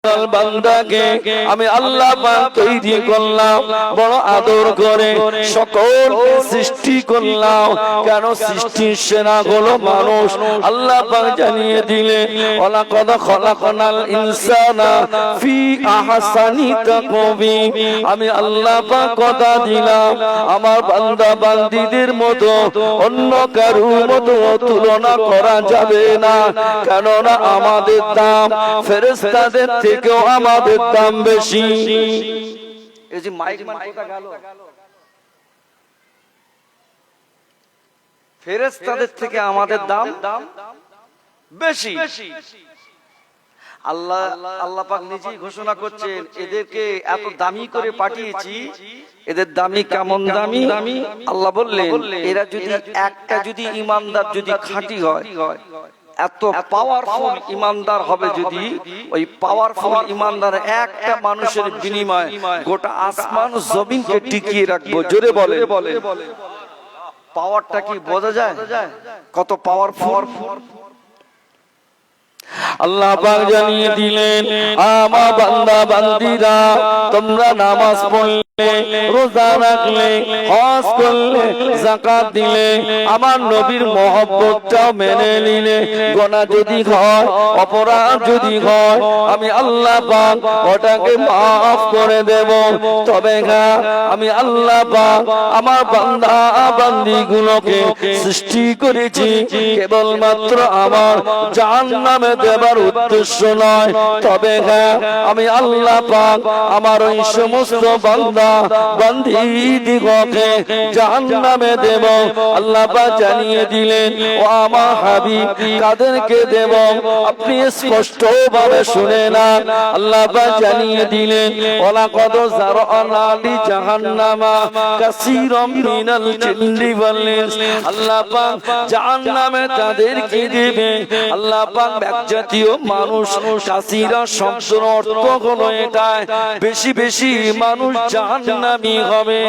বান্দাকে আমি আল্লাহ পাক তৈরি করলাম, বড় আদর করে সকল সৃষ্টি করলাম। কেন সৃষ্টির সেরা হলো মানুষ। আল্লাহ পাক জানিয়ে দিলেন ওয়ালাকাদ খলাকনাল ইনসানা ফি আহসানি তাকওয়িম। আমি আল্লাহ পাক কথা দিলাম আমার বান্দা বান্দীদের মতো অন্য কারোর মতো তুলনা করা যাবে না। কেননা আমাদের দাম ফেরেশতাদের থেকেও আমাদের দাম বেশি। এই যে মাইক মাইকটা গেল, ফেরেশতাদের থেকে আমাদের দাম বেশি। আল্লাহ পাক নিজেই ঘোষণা করছেন এদেরকে এত দামি করে পাঠিয়েছি। এদের দামি কেমন দামি? আল্লাহ বললেন এরা যদি একটা যদি ইমানদার যদি খাঁটি হয়, এত পাওয়ারফুল ইমানদার হবে, যদি ওই পাওয়ারফুল ইমানদার একটা মানুষের বিনিময়ে গোটা আসমান জমিনকে টিকিয়ে রাখবো। জোরে বলে পাওয়ারটা কি বোঝা যায়? কত পাওয়ারফুল আল্লাহ পাক জানিয়ে দিলেন আমার বান্দা বান্দীরা তোমরা নামাজ পড়লে, রোজা রাখলে, হজ করলে, যাকাত দিলে, আমার নবীর মহব্বতটাও মেনে নিলে, গুনাহ যদি হয়, অপরাধ যদি হয়, আমি আল্লাহ পাক ওটাকে maaf করে দেব। তবে হ্যাঁ, আমি আল্লাহ পাক আমার বান্দা বান্দীগুলোকে সৃষ্টি করেছি কেবলমাত্র আমার জাহান্নামে দেবার উদ্দেশ্য নয়। তবে হ্যাঁ, আমি আল্লাহ পাক আমার ওই সমস্ত বান্দা বান্দীদিগকে জাহান্নামে দেব। আল্লাহ পাক জানিয়ে দিলেন ও আমার হাবিব কাদেরকে দেব আপনি স্পষ্ট ভাবে শুনে না। আল্লাহ পাক জানিয়ে দিলেন ওয়ালাকাদ যারআনা লি জাহান্নামা কাসীরাম মিনাল জিন্নি ওয়াল ইনস। আল্লাহ পাক জাহান্নামে তাদেরকে দেবে। আল্লাহ পাক জাতীয় মানুষ, কাসীরা শব্দের অর্থ হলো এটা বেশি বেশি মানুষ জাহান্নামী হবে।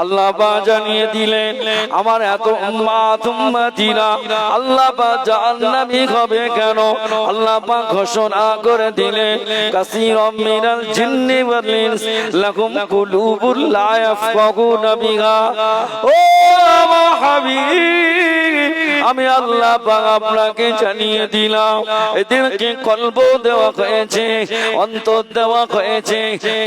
আল্লাহ পাক জানিয়ে দিলেন আমার এত উম্মাত উম্মতিরা আল্লাহ পাক জাহান্নামী হবে কেন? আল্লাহ পাক ঘোষণা করে দিলেন কাসীরাম মিনাল জিন্নি ওয়াল ইনস লাহুম কুলুবুল লা ইয়াফকাহুনা বিহা। ও আমার হাবিব, আমি আল্লাহ পাক আপনাকে জানিয়ে দিলাম এদেরকে কলব দেওয়া হয়েছে, অন্তর দেওয়া হয়েছে।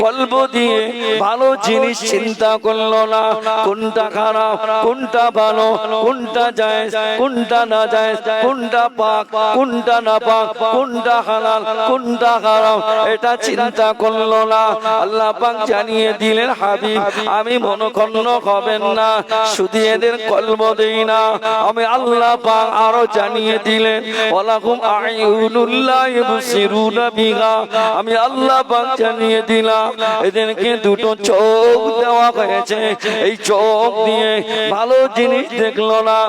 কলব দিয়ে ভালো জিনিস চিন্তা করলো না, কোনটা খারাপ, কোনটা ভালো, কোনটা জায়েজ, কোনটা না জায়েজ, কোনটা পাক, কোনটা না পাক, কোনটা হালাল, কোনটা হারাম, এটা চিন্তা করলো না। আল্লাহ পাক জানিয়ে দিলেন হাবিব আমি মনক্ষুণ্ণ হবেন না, শুধু এদের কলব দেই না, আমি আল্লাহ পাক আরো জানিয়ে দিলেন ওয়ালাকুম আইউনুল লা ইবসিরুনা বিহা। আমি আল্লাহ পাক জানিয়ে দিলাম এদেরকে দুটো চোখ দেওয়া হয়েছে। এই চোখ দিয়ে ভালো জিনিস দেখলো না,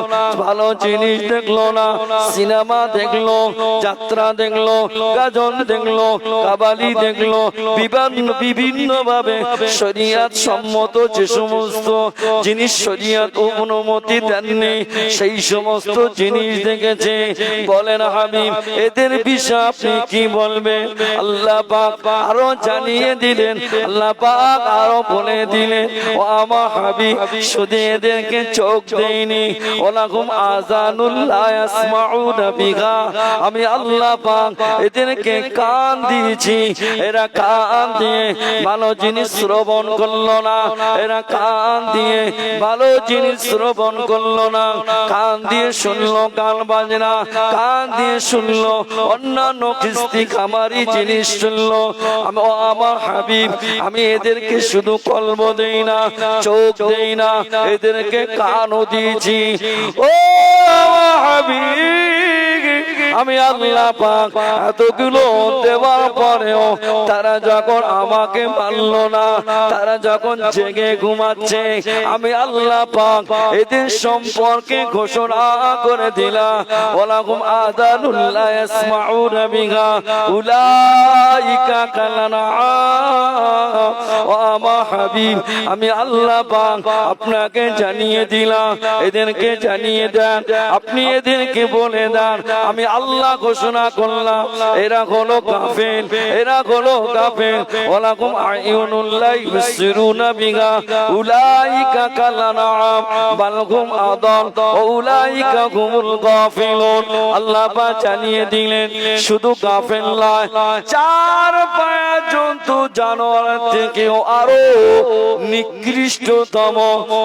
ভালো জিনিস দেখলো না, সিনেমা দেখলো, যাত্রা দেখলো, গাজন দেখলো, কাবালি দেখলো, বিভিন্ন ভাবে শরিয়ত সম্মত যে সমস্ত জিনিস শরিয়ত অনুমতি দেননি সেই সমস্ত জিনিস দেখেছে। বলেন হাবিব এদের বিষয়ে আপনি কি বলবেন? আল্লাহ পাক আরো জানিয়ে দিলেন, আল্লাহ পাক আরো বলে দিলেন ও আমার হাবিব শুধু এদেরকে চোখ দেইনি ওয়ালাহুম আযানুল লা ইয়াসমাউনা বিহা। আমি আল্লাহ পাক এদেরকে কান দিয়েছি, এরা কান দিয়ে ভালো জিনিস শ্রবণ করলো না, এরা কান দিয়ে ভালো জিনিস শ্রবণ করলো না, কান দিয়ে শুনলো গান বাজনা, কান দিয়ে শুনলো অন্যান্য খিস্তি খামারি জিনিস শুনলো। আমি ও আমার হাবিব আমি এদেরকে শুধু কলব দেই না, চোখ দেই না, এদেরকে কানও দিয়েছি। ও আমার হাবিব আমি আল্লাহ পাক এতগুলো দেওয়ার পরেও তারা যখন আমাকে মানলো না, তারা যখন জেগে ঘুমাচ্ছে, আমি আল্লাহ পাক এদের সম্পর্কে ঘোষণা করে দিলাম, ওয়ালাকুম আযানুল লা ইয়াসমাউনা বিহা উলাইকা কালানআম ওয়া মা হাবিব। আমি আল্লাহ পাক আপনাকে জানিয়ে দিলাম, এদেরকে জানিয়ে দেন, আপনি এদেরকে বলে দেন, আমি আল্লাহ ঘোষণা করলাম এরা হলো কাফের, এরা হলো কাফের। ওয়ালাকুম আয়ুনুল লা ইউবসিরুনা বিহা উলাইকা কালানআম বাল হুম আদাল ওয়া উলাইকা হুমুল গাফিলুন। আল্লাহ পাক জানিয়ে দিলেন শুধু কাফের নয়, চার পায়া জন্তু জানোয়ার থেকেও আরো নিকৃষ্টতম।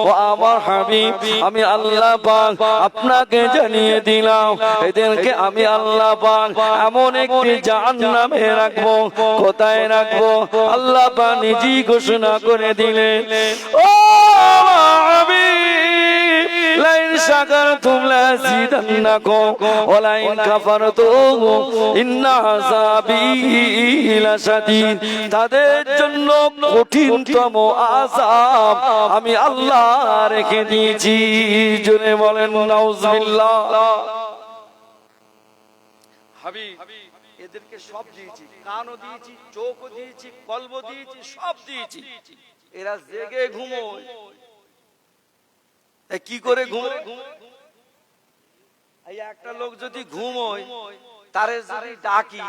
ও আমার হাবিব, আমি আল্লাহ পাক আপনাকে জানিয়ে দিলাম এদেরকে আমি আল্লাহ পাক এমন একটি জাহান্নামে রাখবো। কোথায় রাখবো? আল্লাহ পাক নিজেই ঘোষণা করে দিলেন, ও হাবিব লাইন শাকারতুম লাযিদান্নাকুম ওয়া লাইন কাফারতুম ইন্না আযাবি লাশাদীদ। তাদের জন্য কঠিনতম আযাব আমি আল্লাহ রেখে দিয়েছি। জোরে বলেন নাউযুবিল্লাহ। হাবিব এদেরকে সব দিয়েছি, কানও দিয়েছি, চোখও দিয়েছি, কলবও দিয়েছি, সব দিয়েছি। এরা জেগে ঘুমোয়। কি করে ঘুমোয়? এই একটা লোক যদি ঘুমোয়, তারে যদি ডাকি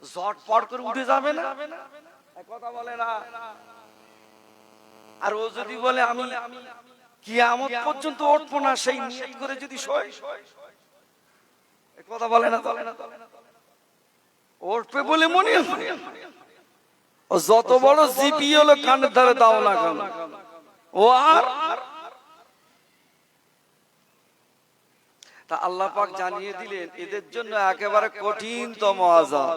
ঝটপট করে উঠে যাবে না, কথা বলে না। আর ও যদি বলে আমি কিয়ামত পর্যন্ত উঠবো না, সেই নিয়ত করে যদি শোয়, কথা বলে না, উঠবে বলে মনে হয়। ও যত বড় জিপি হলো কানের ধারে দাও না কেন, ও আর তা আল্লাহ পাক জানিয়ে দিলেন এদের জন্য একেবারে কঠিনতম আযাব।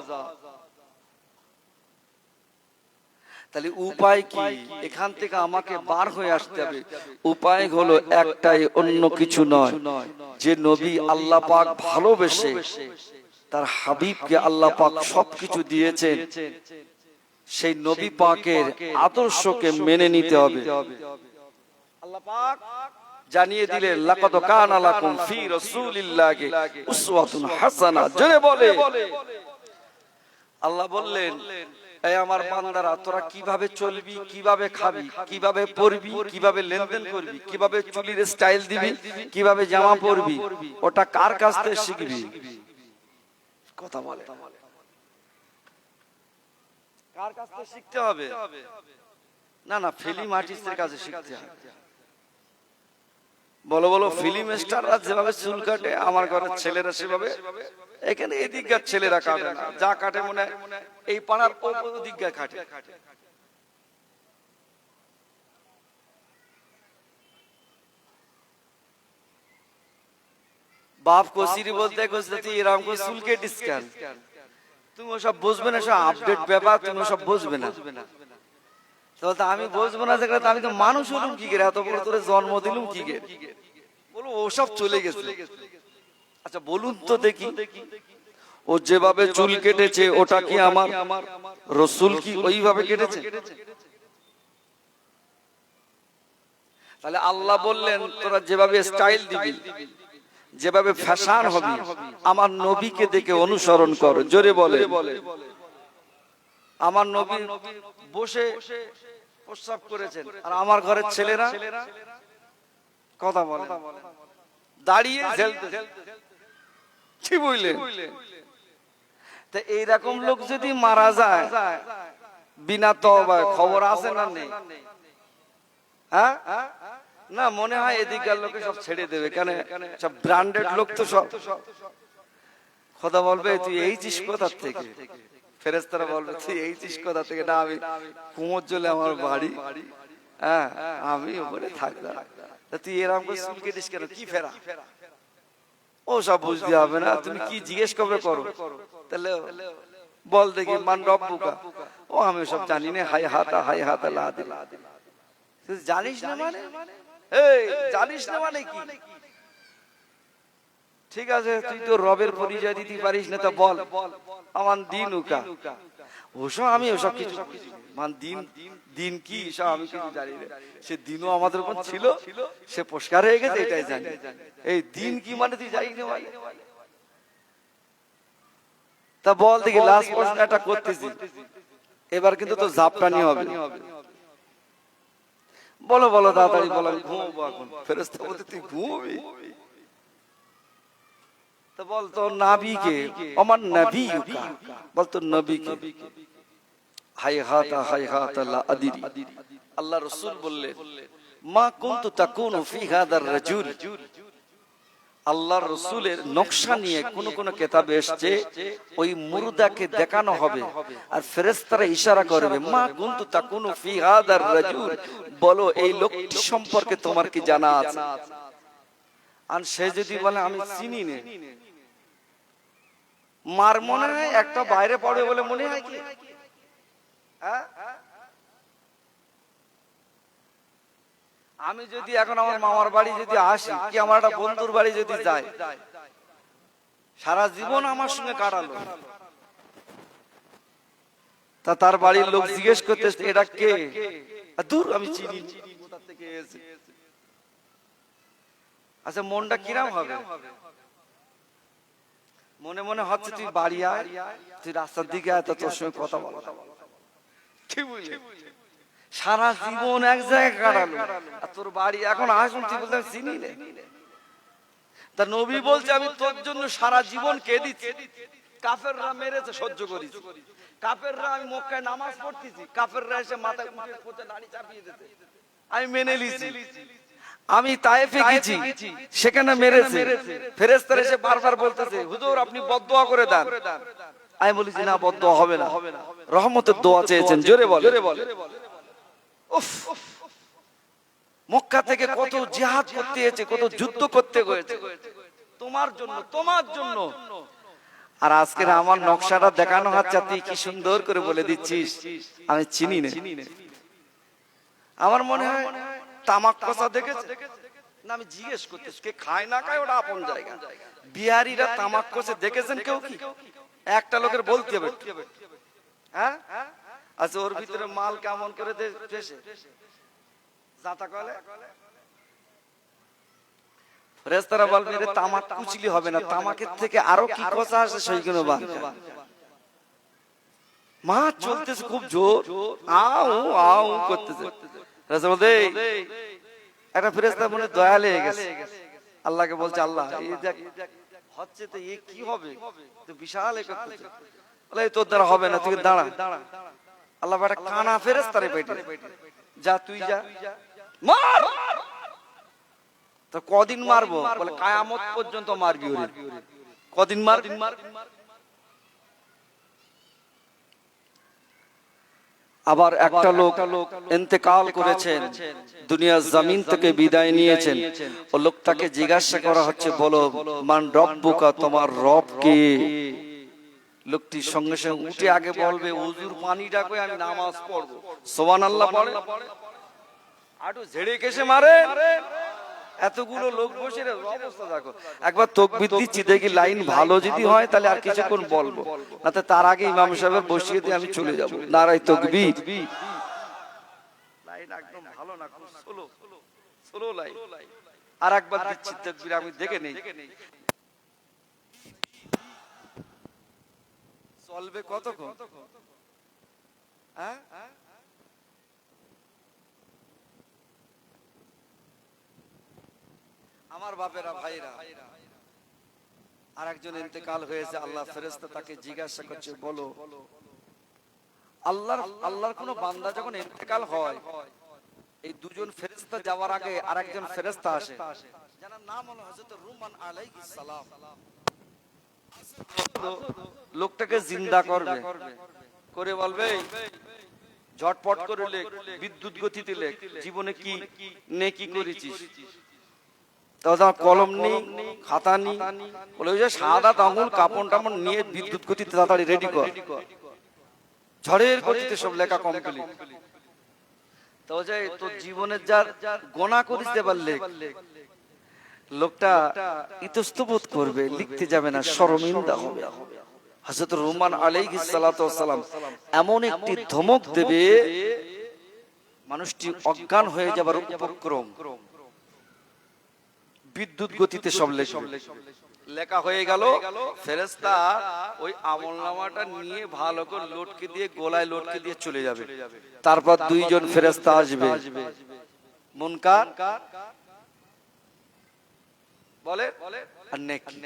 তাহলে উপায় কি? এখান থেকে আমাকে বার হয়ে আসতে হবে। উপায় হলো একটাই, অন্য কিছু নয়। যে নবী আল্লাহ পাক ভালোবেসে তার হাবিবকে আল্লাহ পাক সবকিছু দিয়েছেন, সেই নবী পাকের আদর্শকে মেনে নিতে হবে। আল্লাহ পাক জানিয়ে দিলেন লাকাদ কানা লাকুম ফি রাসূলিল্লাহি উসওয়াতুন হাসানাহ। জোরে বলে আল্লাহ বললেন, এই আমার বান্দারা তোরা কিভাবে চলবি, কিভাবে খাবি, কিভাবে পরবি, কিভাবে লেনদেন করবি, কিভাবে চুলের স্টাইল দিবি, কিভাবে জামা পরবি, ওটা কার কাছ থেকে শিখবি? কথা বলে কার কাছ থেকে শিখতে হবে? না না, ফিল্ম আর্টিস্টের কাছে শিখতে হবে। বলো বলো, ফিল্ম স্টাররা যেভাবে চুল কাটে, আমার ঘরের ছেলেরা সেভাবে। এখানে এদিককার ছেলেরা কাটে না, যা কাটে মনে এই পাড়ার ওদিককার কাটে। বাপ কসিরি বলতে কসিরি এরকম করে চুল কেটিস কেন? তুমি ওসব বুঝবে না, সব আপডেট ব্যাপার, তুমি ওসব বুঝবে না। তো আমি বুঝবো না, আমি তো মানুষ হলুম কি করে, এত বড় তোরে জন্ম দিলুম কি করে? বলো ওসব চলে গেছে। আচ্ছা বলুন তো দেখি, ও যেভাবে চুল কেটেছে ওটা কি আমার রাসূল কি ওইভাবে কেটেছে? তাহলে আল্লাহ বললেন তোরা যেভাবে স্টাইল দিবি, যেভাবে ফ্যাশন হবে, আমার নবীকে দেখে অনুসরণ কর। জোরে বলে আমার নবী বসে প্রস্রাব করেছেন, আর আমার ঘরের ছেলেরা কথা বলে দাঁড়িয়ে কি বুঝলে? তা এইরকম লোক যদি মারা যায় বিনা তওবায়, খবর আছে না নেই? হ্যাঁ না, মনে হয় এদিককার লোকে সব ছেড়ে দেবে, কেন সব ব্র্যান্ডেড লোক তো সব। কথা বলবে তুই এইছিস কোথা থেকে? ফেরেশতারা বলবে তুই এইছিস কোথা থেকে? না আমি কুমোর জলে আমার বাড়ি, হ্যাঁ আমি ওখানে থাকতাম। তুই এরকম করে চুল কেটিস কেন? কি ফেরা? ও সব বুঝতে হবে না, তুমি কি জিজ্ঞেস করবে করো। তাহলে বল দেখি মান রব্বুকা। ও আমি সব জানি না, হাই হাতা লা দিলা। তুই জানিস না মানে? এই জানিস না মানে কি? ঠিক আছে, তুই তো রবের পরিচয় দিতে পারিস না, তো বল আমার দিন উকা। ওসব আমি ওসব কিছু মান দিন দিন কি সব আমি কিছু জানি না। সে দিনও আমাদের উপর ছিল, সে পরিষ্কার হয়ে গেছে, এটাই জানি। এই দিন কি মানে তুই জানিস না মানে? তা বল দেখি, লাস্ট প্রশ্ন একটা করতেছি, এবার কিন্তু তো জাপটানি হবে। বলো বলো তাড়াতাড়ি বলো, আমি ঘুমাবো এখন। ফেরেশতা বলতে তুই ঘুমাবি? তো বল তোর নাবিকে, আমার নবী বল তোর নবীকে। হাইহাতা হাইহাতা লা আদিরি। আল্লাহ রাসূল বললেন, মা কুনতু তাকুনু ফি হাদার রাজুল। আল্লাহর রাসূলের নকশা নিয়ে কোন কোন কিতাবে এসেছে ওই মুর্দাকে দেখানো হবে আর ফেরেশতারা ইশারা করবে, মা কুনতু তাকুনু ফি হাদার রাজুল, বলো এই লোকটি সম্পর্কে তোমার কি জানা আছে? আর সে যদি বলে আমি চিনি না, মার মনে হয় একটা বাইরে পড়ে বলে মনে হয় কি? আমি যদি এখন আমার মামার বাড়ি যদি আসি, কি আমার একটা বন্ধুর বাড়ি যদি যাই, সারা জীবন আমার সঙ্গে কাটালো, তা তার বাড়ির লোক জিজ্ঞেস করতে এটা কে, দূর আমি চিনি, কোথা থেকে এসেছে। আচ্ছা মনটা কিরাম হবে? মনে মনে হচ্ছে তুই বাড়ি আয়, তুই রাস্তার দিকে আয়, তোর সঙ্গে কথা বল। কি বুঝলি? সারা জীবন এক জায়গায় কাটালো, আর তোর বাড়ি এখন আসুন, তুই বলতে চিনি না। তা নবী বলছে আমি তোর জন্য সারা জীবন কেঁদেছি। কাফেররা মেরেছে সহ্য করেছি, কাফেররা, আমি মক্কায় নামাজ পড়তেছি, কাফেররা এসে মাথায় উঠে দাড়ি চাপিয়ে দিতে, আমি মেনে নিয়েছি। আমি তায়েফে গেছি, সেখানে মেরেছে, ফেরেশতারা এসে বারবার বলতেছে হুজুর আপনি বদদোয়া করে দেন। আমি বলেছি না, বদদোয়া হবে না, রহমতের দোয়া চেয়েছেন, জোরে বলে। উফ, মক্কা থেকে কত জিহাদ করতে হয়েছে, কত যুদ্ধ করতে হয়েছে তোমার জন্য, তোমার জন্য। আর আজকের আমার নকশাটা দেখানো হচ্ছে, তুই কি সুন্দর করে বলে দিচ্ছিস আমি চিনি না। আমার মনে হয় তামাক কষা দেখেছে না? আমি জিজ্ঞেস করতেছি, কে খায় না খায় ওটা আপন জায়গা। বিহারিরা তামাক কষে দেখেছেন কেউ কি? একটা লোকের বলতে হবে, হ্যাঁ? আচ্ছা ওর ভিতরে মাল কেমন করে দেশে জাতা কলে? ফেরেশতারা বলবে রে তামাক কুচলি হবে না, তামাকের থেকে আরো কি কষা আছে সেইগুলো বাদ। মা চলতেছে খুব জোর, আউ আউ করতেছে। রাসূল বলতে একটা ফেরেশতা মনে দয়া লেগে গেছে, আল্লাহকে বলছে আল্লাহ এই দেখ হচ্ছে, তো এ কি হবে, তো বিশাল এক করতেছে। বলে তোর দ্বারা হবে না, তুই দাঁড়া। আল্লাহ একটা কানা ফেরেশতারে পেটে, যা তুই যা মার। তো কদিন মারবো? বলে কিয়ামত পর্যন্ত মারবি ওরে। কদিন মারবি? আবার একটা লোক ইন্তেকাল করেছেন, দুনিয়ার জমিন থেকে বিদায় নিয়েছেন, ও লোকটাকে জিজ্ঞাসা করা হচ্ছে বলো মান রব্বুকা, তোমার রব কে? লোকটি সঙ্গে সঙ্গে উঠে আগে বলবে হুজুর পানিটা কই, আমি নামাজ পড়বো। সুবহানাল্লাহ পড়ে, আটু ঝেড়ে কেসে মারে। এতগুলো লোক বসে অবস্থা দেখো। একবার তাকবীর দিচ্ছি, দেখি লাইন ভালো যদি হয় তাহলে আর কিছুক্ষণ বলবো, না তো তার আগে ইমাম সাহেব বসিয়ে দিয়ে আমি চলে যাব। নারায়ে তাকবীর। লাইন একদম ভালো না, খুব স্লো স্লো লাইন। আর একবার দিচ্ছি তাকবীর, আমি দেখে নেই চলবে কতক্ষণ। হ্যাঁ আমার বাপেরা ভাইরা, আর একজন ইন্তেকাল হয়েছে, আল্লাহ ফেরেশতা তাকে জিজ্ঞাসা করছে বলো আল্লাহর কোন বান্দা যখন ইন্তেকাল হয়, এই দুজন ফেরেশতা যাওয়ার আগে আরেকজন ফেরেশতা আসে, যার নাম হলো হযরত রুমান আলাইহিস সালাম। লোকটাকে জিন্দা করবে, করে বলবে ঝটপট করে লেখ, বিদ্যুৎ গতিতে লেখ জীবনে কি নেকি করেছিস। কলম নেই, খাতা নেই, বলে ওই যে সাদা আঙুল কাপড় টাপড় নিয়ে বিদ্যুৎ গতিতে তাড়াতাড়ি রেডি কর। ঝড়ের গতিতে সব লেখা কমপ্লিট। তো যে তোর জীবনের যার গোনা করিস এবার লেখ। লোকটা ইতস্তবোধ করবে, লিখতে যাবে না, শরমিন্দা হবে। হযরত রুমান আলাইহিস সালাতু ওয়াস সালাম এমন একটি ধমক দেবে, মানুষটি অজ্ঞান হয়ে যাবার উপক্রম। বিদ্যুৎ গতিতে সব লেখা হয়ে গেল। ফেরেশতা ওই আমলনামাটা নিয়ে ভালো করে লটকে দিয়ে, গোলায় লটকে দিয়ে চলে যাবে। তারপর দুইজন ফেরেশতা আসবে, মুনকার বলে আর নেকি।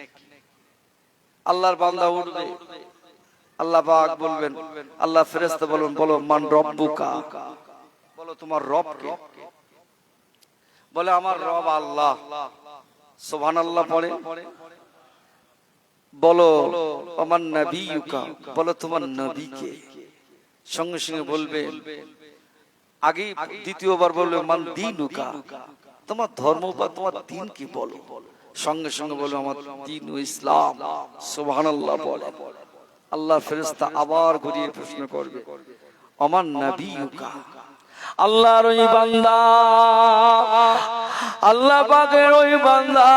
আল্লাহর বান্দা উঠবে, আল্লাহ পাক বলবেন, আল্লাহ ফেরেশতা বলবেন, বলো মান রব্বুকা, বলো তোমার রব কে? বলে আমার রব আল্লাহ। সুবহানাল্লাহ পড়ে। বলো আমার নবিয়ুকা, বলো তোমার নবী কে? সঙ্গে সঙ্গে বলবে, আগে দ্বিতীয়বার বলবে মান দীনুকা, তোমার ধর্ম বা তোমার দ্বীন কি বলো? সঙ্গে সঙ্গে বলবে আমার দ্বীন ইসলাম। সুবহানাল্লাহ বলে। আল্লাহ ফেরেশতা আবার ঘুরিয়ে প্রশ্ন করবে, আমার নবিয়ুকা, আল্লাহর ওই বান্দা, আল্লাহ পাকের ওই বান্দা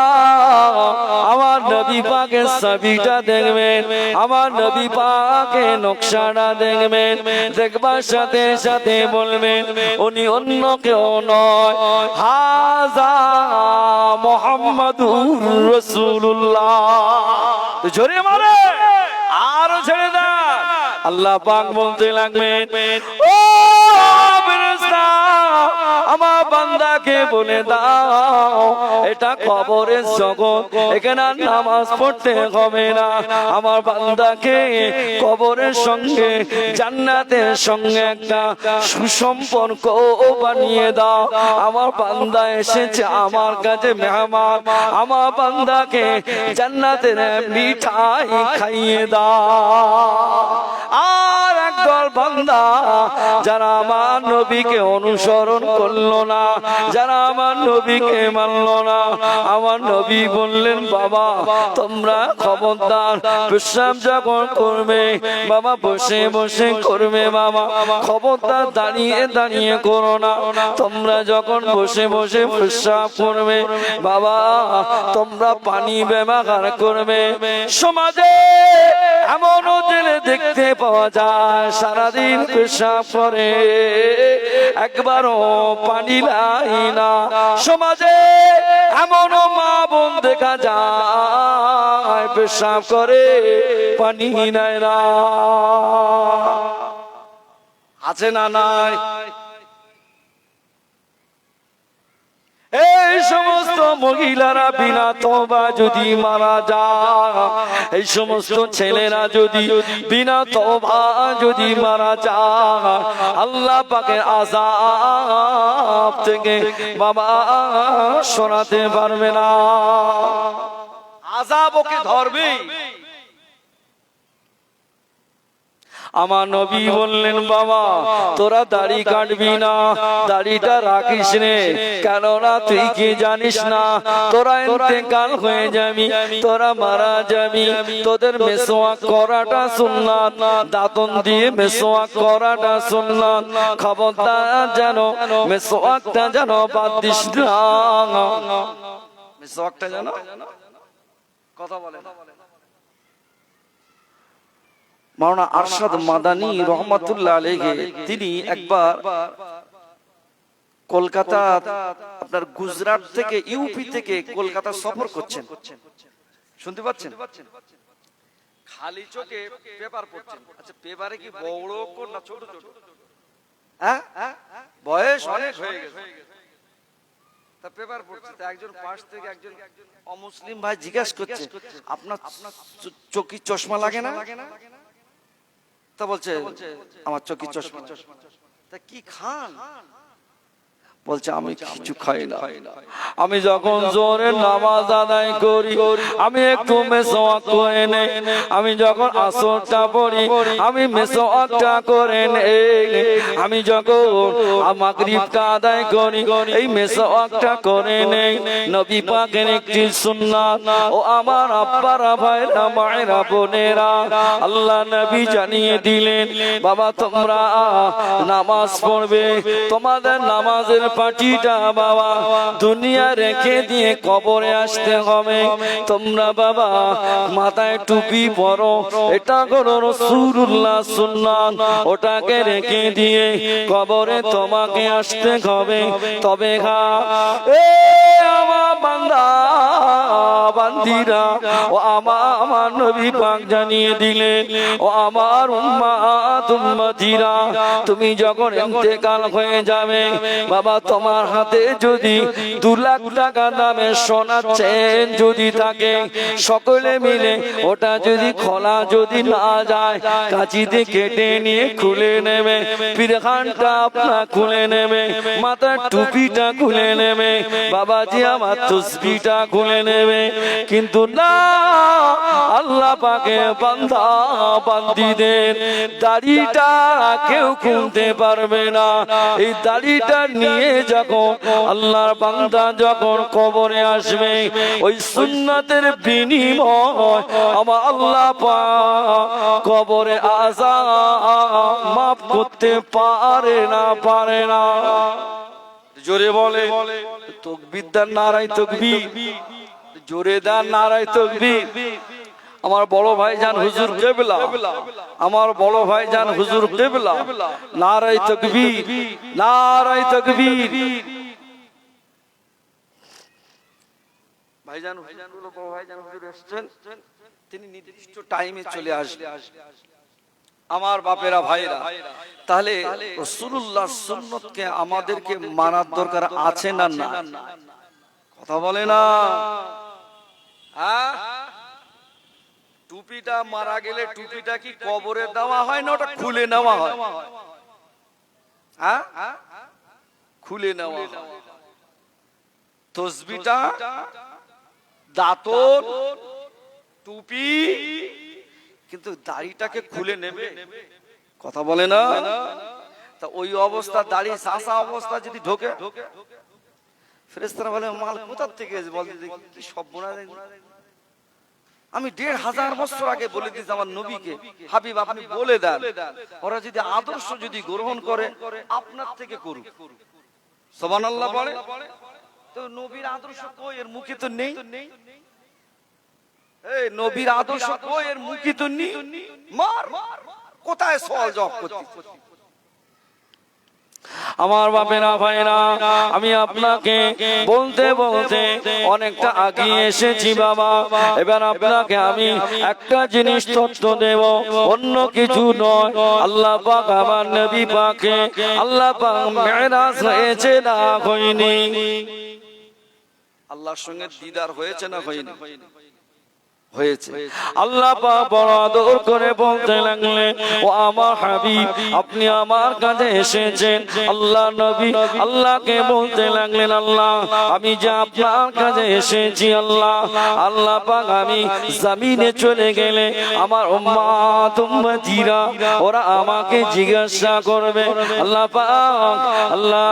আমার নবী পাকের ছবিটা দেখবেন, আমার নবী পাকের নকশাটা দেখবেন, দেখবার সাথে সাথে বলবেন উনি অন্য কেউ নয়, হাযা মুহাম্মাদুর রাসূলুল্লাহ। জোরে মারে আর ছেড়ে দেন। আল্লাহ পাক বলতে লাগবেন, ও ফেরেশতা আমার বান্দাকে বলে দাও এটা কবরের জগৎ, এখানে আর নামাজ পড়তে হবে না। আমার বান্দাকে কবরের সঙ্গে জান্নাতের সঙ্গে একটা সুসম্পর্ক বানিয়ে দাও। আমার বান্দা এসেছে আমার কাছে মেহমান, আমার বান্দাকে জান্নাতের মিঠাই খাইয়ে দাও। আর একদল বান্দা যারা আমার নবীকে অনুসরণ করলো না, যারা আমার নবীকে মানলো না, আমার নবী বললেন বাবা তোমরা খবরদার প্রস্রাব যখন করবে বাবা বসে বসে করবে, বাবা খবরদার দাঁড়িয়ে দাঁড়িয়ে করো না। তোমরা যখন বসে বসে প্রস্রাব করবে বাবা তোমরা পানি ব্যবহার করবে। সমাজে এমনও জেলে দেখতে পাওয়া যায় সারাদিন পেশাব করে, একবারও পানি লাই না। সমাজে এমনও মা বোন দেখা যায় পেশাব করে পানি নেয় না। আছে না নাই? এই সমস্ত মহিলারা বিনা তওবা যদি মারা যায়, এই সমস্ত ছেলেরা যদি বিনা তওবা যদি মারা যায়, আল্লাহ পাকের আযাব থেকে বাবা সরাতে পারবে না। আযাব ওকে ধরবে। আমার নবী বললেন বাবা তোরা দাড়ি কাটবি না, দাড়িটা রাখিস রে, কেননা তুই কি জানিস না তোরা ইন্তেকাল হয়ে যাবি, তোরা মারা যাবি। তোদের মেসওয়াক করাটা সুন্নাত, দাঁতন দিয়ে মেসওয়াক করাটা সুন্নাত। খবরদার যেন মেসওয়াকটা যেন বাদ দিস না, মেসওয়াকটা যেন কথা বলে না। মাওলানা আরশাদ মাদানী রহমাতুল্লাহ আলাইহি তিনি একবার কলকাতা আপনার গুজরাট থেকে ইউপি থেকে কলকাতা সফর করছেন, শুনতে পাচ্ছেন? খালি চোখে পেপার পড়ছেন। আচ্ছা পেপারে কি বড় কোন না ছোট ছোট? হ্যাঁ বয়স অনেক হয়ে গেছে তা পেপার পড়ছে। তা একজন পাশ থেকে একজন অমুসলিম ভাই জিজ্ঞাসা করছে আপনার চোখে চশমা লাগে না? তা বলছে আমার চোখে চশমা। তা কি খান? বলছে আমি কিছু খাই না, আমি যখন জোরে নামাজ আদায় করি আমি একটু মেসওয়াক করে নেই, আমি যখন আসরটা পড়ি আমি মেসওয়াকটা করে নেই, আমি যখন মাগরিবটা আদায় করি এই মেসওয়াকটা করে নেই। নবী পাকের একটি সুন্নাত। ও আমার আব্বারা ভাইরা মায়েরা বোনেরা, আল্লাহ নবী জানিয়ে দিলেন বাবা তোমরা নামাজ পড়বে, তোমাদের নামাজের পাটিটা বাবা দুনিয়া রেখে দিয়ে কবরে আসতে হবে। তোমরা বাবা মাথায় টুপি পরো, এটা করো রাসূলুল্লাহ সুন্নাত, ওটাকে রেখে দিয়ে কবরে তোমাকে আসতে হবে। তবে এ আমার বান্দা বান্দিরা, ও আমার নবী পাক জানিয়ে দিলেন, ও আমার উম্মাত উম্মতিরা, তুমি যখন ইন্তেকাল হয়ে যাবে বাবা, তোমার হাতে যদি 2 লাখ টাকা দামের সোনার চেন যদি থাকে, সকলে মিলে ওটা যদি খোলা যদি না যায়, কাঁচিতে কেটে নিয়ে খুলে নেবে, পিরখানটা আপনার খুলে নেবে, মাথার টুপিটা খুলে নেবে, বাবাজি আমার তসবিহটা খুলে নেবে। কিন্তু না, আল্লাহ পাকে বান্দা বান্দিদের দাড়িটা কেউ খুলতে পারবে না। এই দাড়িটা নিয়ে যখন আল্লাহর বান্দা যখন কবরে আসবে, ওই সুন্নাতের বিনিময় আমার আল্লাহ পাক কবরে আযাব মাফ করতে পারে না। জোরে বলে তাকবীর দান, নারায়ে তাকবীর, জোরে দান নারায়ে তাকবীর। আমার বড় ভাইজান হুজুর কিবলা, আমার বড় ভাইজান হুজুর কিবলা, নারায়ে তাকবীর, নারায়ে তাকবীর। ভাইজান হুজুর, বড় ভাইজান হুজুর আসছেন, তিনি নির্দিষ্ট টাইমে চলে আসবেন। আমার বাপেরা ভাইরা, তাহলে রাসূলুল্লাহর সুন্নতকে আমাদেরকে মানার দরকার আছে না না? কথা বলে না? হ্যাঁ, টুপিটা মারা গেলে টুপিটা কি কবরে দেওয়া হয় না ওটা খুলে নেওয়া হয়? হ্যাঁ, খুলে নেওয়া হয়। তসবিহটা, দাঁতন, টুপি, কিন্তু দাড়িটাকে খুলে নেবে। কথা বলে না? তা ওই অবস্থা দাড়ি সাসা অবস্থা যদি ঢোকে, ফেরেশতারা বলে মাল কোথা থেকে বলতে, কি সর্বনাশ। আমি 1500 বছর আগে বলে দিয়েছি আমার নবীকে, হাবিব আপনি বলে দেন, ওরা যদি আদর্শ যদি গ্রহণ করে আপনার থেকে করুক। সুবহানাল্লাহ বলে। তো নবীর আদর্শ কই, এর মুখে তো নেই। এই নবীর আদর্শ কই, এর মুখে তো নেই। মার কোথায় সওয়াল জবাব করতে। আমার বাপেরা ভাইরা, আমি আপনাকে বলতে বলতে অনেকটা আগিয়ে এসেছি বাবা। এবার আপনাকে আমি একটা জিনিস তথ্য দেব, অন্য কিছু নয়। আল্লাহ পাক আমার নবী পাকে, আল্লাহ পাক মেরাজ হয়েছে না হয়নি? আল্লাহর সঙ্গে দিদার হয়েছে না হয়নি? হয়েছে। আল্লাহ পাক বড় আদর করে বলতে লাগলেন, ও আমার হাবিব আপনি আমার কাছে এসেছেন। আল্লাহ নবী আল্লাহকে বলতে লাগলেন, আল্লাহ আমি যে আপনার কাছে এসেছি, আল্লাহ আল্লাহ পাক আমি জমিনে চলে গেলে আমার উম্মাত উম্মতিরা ওরা আমাকে জিজ্ঞাসা করবে, আল্লাহ পাক আল্লাহ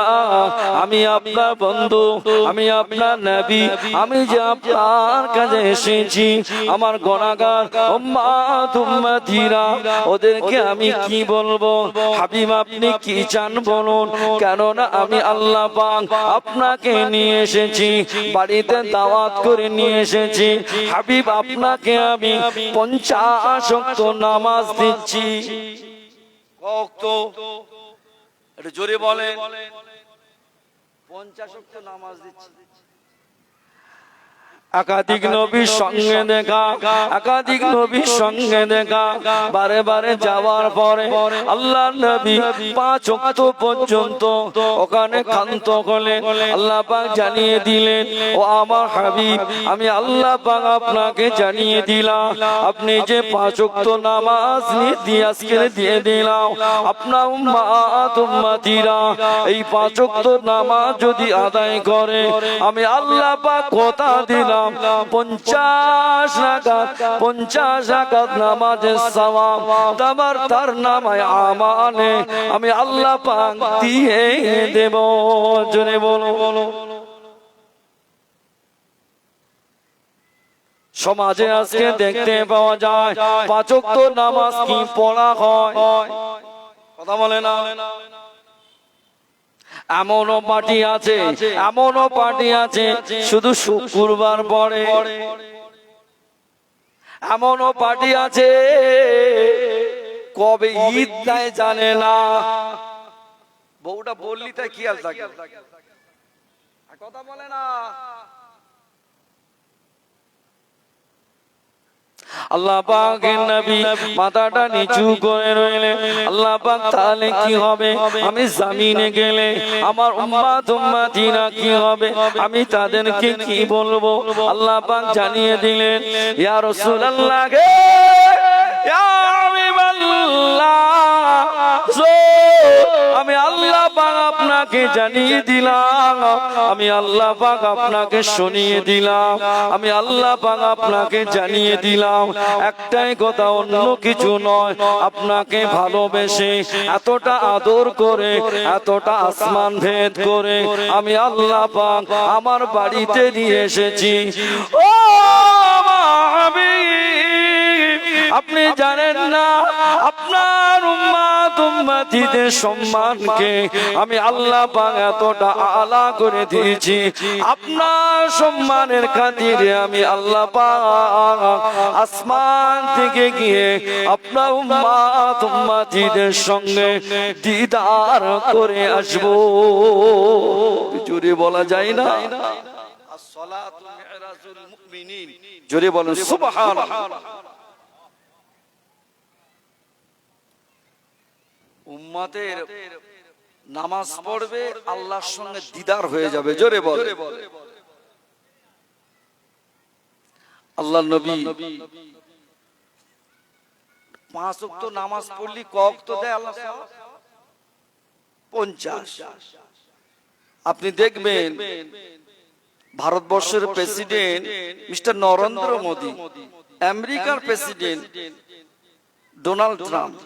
আমি আপনার বন্ধু, আমি আপনার নবী, আমি যে আপনার কাছে এসেছি, আমার গুনাহগার উম্মাত উম্মতিরা ওদেরকে আমি কি বলবো? হাবিব আপনি কি চান বলুন, কেননা আমি আল্লাহ পাক আপনাকে নিয়ে এসেছি, বাড়িতে দাওয়াত করে নিয়ে এসেছি। হাবিব আপনাকে আমি 50 ওয়াক্ত নামাজ দিচ্ছি। ওয়াক্ত এটা জোরে বলেন। 50 ওয়াক্ত নামাজ দিচ্ছি। একাধিক নবীর সঙ্গে দেখা, একাধিক নবীর সঙ্গে দেখা, বারে বারে যাওয়ার পরে আল্লাহ নবী 5 ওয়াক্ত পর্যন্ত ওখানে ক্ষান্ত হলেন। আল্লাহ পাক জানিয়ে দিলেন, ও আমার হাবিব আমি আল্লাহ পাক আপনাকে জানিয়ে দিলাম, আপনি যে 5 ওয়াক্ত নামাজ দিয়ে দিলাম, আপনার উম্মাত উম্মতিরা এই 5 ওয়াক্ত নামাজ যদি আদায় করে, আমি আল্লাহ পাক কথা দিলাম 50 রাকাত নামাজের সওয়াব তোমার তার নামায় আমানে আমি আল্লাহ পাক দিয়ে দেব। জোরে বলো। সমাজে আজকে দেখতে পাওয়া যায় 5 ওয়াক্ত নামাজ কি পড়া হয়? কথা বলে না। এমনও পার্টি আছে, এমনও পার্টি আছে শুধু শুক্রবার পরে, এমনও পার্টি আছে কবে ঈদ দেয় জানে না। বউটা বললি তাই খেয়াল থাকে, কথা বলে না। আল্লাহ পাকের নবী মাথাটা নিচু করে রইলেন। আল্লাহ পাক তাহলে কি হবে, আমি জমিনে গেলে আমার উম্মত উম্মতিরা কি হবে, আমি তাদেরকে কি বলবো? আল্লাহ পাক জানিয়ে দিলেন, ইয়া রাসূলুল্লাহ গে, ইয়া হাবিবাল্লাহ, আমি আল্লাহ পাক আপনাকে জানিয়ে দিলাম, আমি আল্লাহ পাক আপনাকে শুনিয়ে দিলাম, আমি আল্লাহ পাক আপনাকে জানিয়ে দিলাম একটাই কথা, অন্য কিছু নয়। আপনাকে ভালোবেসে এতটা আদর করে, এতটা আসমান ভেদ করে আমি আল্লাহ পাক আমার বাড়িতে নিয়ে এসেছি। ও আপনি জানেন না আপনার উম্মত উম্মতিদের সম্মানকে আমি আল্লাহ পাক এতটা আলা করে দিয়েছি। আপনার সম্মানের খাতিরে আমি আল্লাহ পাক আসমান থেকে গিয়ে আপনার উম্মত উম্মতিদের সঙ্গে দিদার করে আসবো। জোরে বলা যায় না? আসসালাতু মি'রাজুল মুমিনিন, জোরে বলেন সুবহানাল্লাহ। উম্মতের নামাজ পড়বে, আল্লাহর সঙ্গে দিদার হয়ে যাবে, জোরে বলে। আল্লাহর নবী 5 ওয়াক্ত নামাজ পড়লি ক ওয়াক্ত দেয় আল্লাহ? 50। আপনি দেখবেন ভারতবর্ষের প্রেসিডেন্ট মিস্টার নরেন্দ্র মোদি, আমেরিকার প্রেসিডেন্ট ডোনাল্ড ট্রাম্প,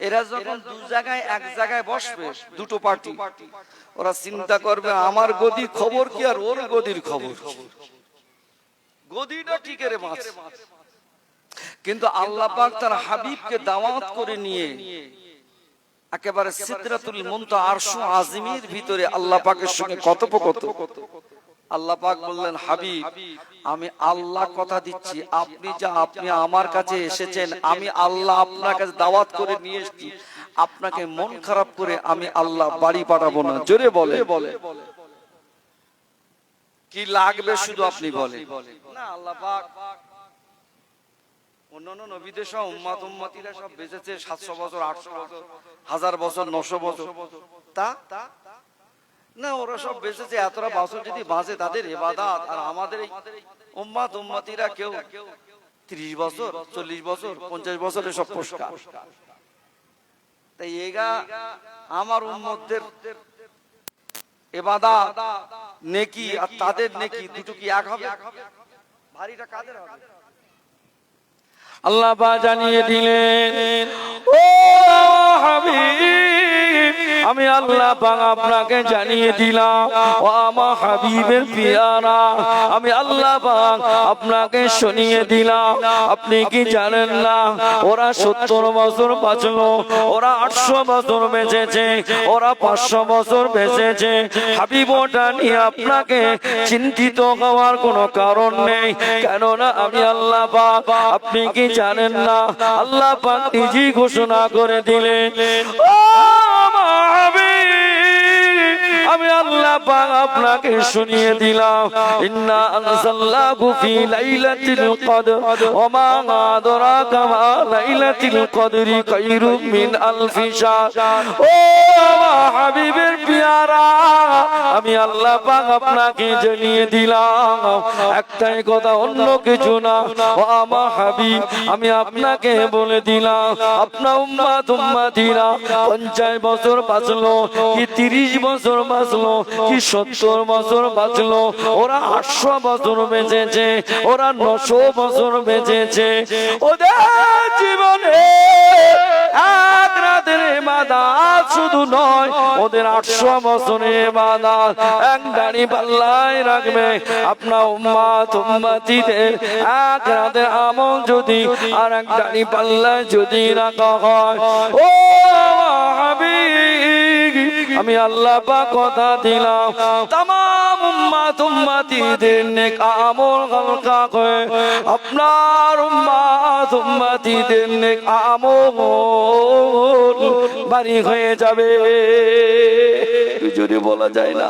এরা যখন দু জায়গায় এক জায়গায় বসবে, দুটো পার্টি, ওরা চিন্তা করবে আমার গদির খবর কি আর ওর গদির খবর, গদিটা ঠিক রে মাছ। কিন্তু আল্লাহ পাক তার হাবিবকে দাওয়াত করে নিয়ে একেবারে সিদরাতুল মুনতাহা আরশ আজিমের ভিতরে আল্লাহ পাকের সঙ্গে কথোপকথন। আল্লাহ পাক বললেন, হাবিব আমি আল্লাহ কথা দিচ্ছি, আপনি আমার কাছে এসেছেন, আমি আল্লাহ আপনার কাছে দাওয়াত করে নিয়ে এসেছি, আপনাকে মন খারাপ করে আমি আল্লাহ বাড়ি পাঠাবো না। জোরে বলে কি লাগবে শুধু আপনি বলে না। আল্লাহ পাক অন্যান্য নবীদের সব উম্মত উম্মতিরা সব বেঁচেছে 700 বছর, 800 বছর, 1000 বছর, 900 বছর, তা না, ওরা সব বেঁচেছে এতটা বছর যদি বাঁচে তাদের ইবাদত, আর আমাদের এই উম্মত উম্মতিরা কেউ 30 বছর, 40 বছর, 50 বছরের সব পুরস্কার। তাই এগা আমার উম্মতদের ইবাদত নেকি আর তাদের নেকি দুটো কি এক হবে? ভারীটা কাদের হবে? আল্লাহ পাক জানিয়ে দিলেন, ও হাবিব আমি আল্লাহ পাক আপনাকে জানিয়ে দিলাম, ও আমার হাবিবের পিয়ারা আমি আল্লাহ পাক আপনাকে শুনিয়ে দিলাম। আপনি কি জানেন না ওরা 70 বছর বাঁচলো, ওরা 800 বছর বেঁচেছে, ওরা 500 বছর বেঁচেছে। হাবিব ওটা নিয়ে আপনাকে চিন্তিত হওয়ার কোনো কারণ নেই, কেননা আমি আল্লাহ পাক, আপনি কি জানেন না আল্লাহ পাক নিজেই ঘোষণা করে দিলেন, ও আমি আল্লাহ পাক আপনাকে শুনিয়ে দিলাম, ইন্না আনজালনাহু ফি লাইলাতিল কদর ওয়া মা আদরাকা মা লাইলাতুল কদরি খায়রুম মিন আলফি শাহর। ও হাবিবের পিয়ারা আমি আল্লাহ পাক আপনাকে জানিয়ে দিলাম একটাই কথা, অন্য কিছু না। ও আমার হাবিব আমি আপনাকে বলে দিলাম, আপনার উম্মত উম্মতিরা 50 বছর বাঁচলো কি 30 বছর বাঁচলো কি 70 বছর বাঁচলো, ওরা 800 বছর বেঁচেছে, ওরা 900 বছর বেঁচেছে, ওদের জীবনে এক রাতের ইবাদত শুধু নয়, ওদের 800 বছরের ইবাদত এক দাড়ি পাল্লায় রাখবে। আপনার উম্মত উম্মতিদের এক রাতের আমল যদি আর এক দাড়ি পাল্লায় যদি রাখা হয়, ও হাবিব আমি আল্লাহ পাক কথা দিলাম তামাম উম্মত উম্মতিদের নেক আমল হালকা করে আপনার উম্মত উম্মতিদের নেক আমল বাড়ি হয়ে যাবে। যদি বলা যায় না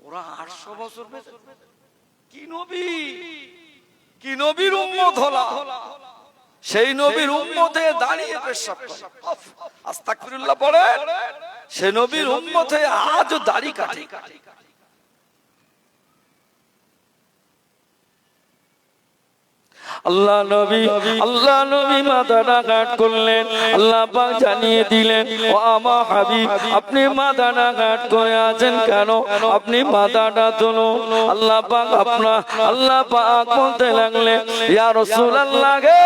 ওরা 800 বছর বেঁচে কি নবী, কি নবীর উম্মত হলা, সেই নবীর উম্মতে দাঁড়িয়ে পেশাব করে আস্তাগফিরুল্লাহ পড়ে, সেই নবীর উম্মতে আজও দাড়ি কাটে। আল্লাহ নবী মাথাটা কাট করলেন, আল্লাহ পাক জানিয়ে দিলেন ও আমার হাবিব আপনি মাথাটা কাট করে আছেন কেন, আপনি মাথাটা তুলুন। আল্লাহ পাক বলতে লাগলেন ইয়া রাসূলুল্লাহ গে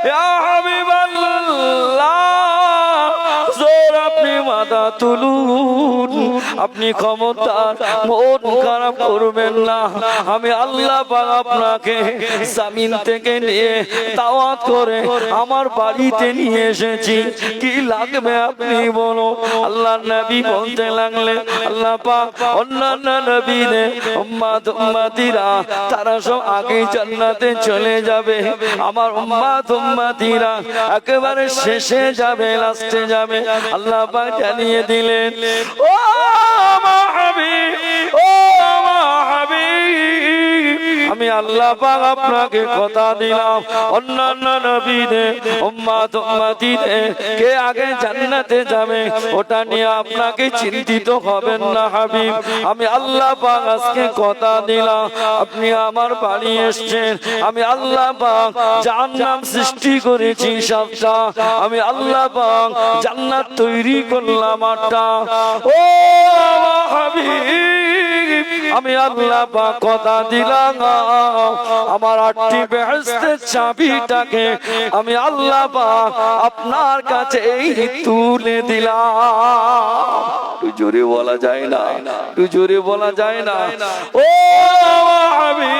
ইয়া হাবিবাল্লাহ জোর আপনি মাথা তুলুন, আপনি ক্ষমতার মন খারাপ করবেন না। আমি আল্লাহ পাক আপনাকে জমিন থেকে নিয়ে দাওয়াত করে আমার বাড়িতে নিয়ে এসেছি, কি লাগবে আপনি বলো। আল্লাহ নবী বলতে লাগলেন আল্লাহ পাক অন্যান্য নবীদের উম্মত উম্মতিরা তারা সব আগে জান্নাতে চলে যাবে, আমার উম্মত উম্মতিরা একেবারে শেষে যাবে, লাস্টে যাবে। আল্লাহ পাক জানিয়ে দিলেন ও আমার হাবিব, ও আমার হাবিব আমি আল্লাহ পাক আপনাকে কথা দিলাম অন্যান্য নবীদের উম্মত উম্মতিদের কে আগে জান্নাতে যাবে ওটা নিয়ে আপনাকে চিন্তিত হবেন না হাবিব। আমি আল্লাহ পাক আজকে কথা দিলাম আপনি আমার বাড়ি এসেছেন, আমি আল্লাহ পাক জান্নাত সৃষ্টি করেছি সাতটা, আমি আল্লাহ পাক জান্নাত তৈরি করলাম আটটা। ও আমার হাবিব আমি আল্লাহ পাক কথা দিলাম আমার 8টি বেহেশতের চাবিটাকে আমি আল্লাহ পাক আপনার কাছে তুলে দিলাম। একটু জোরে বলা যায় না, একটু জোরে বলা যায় না। ও হাবিব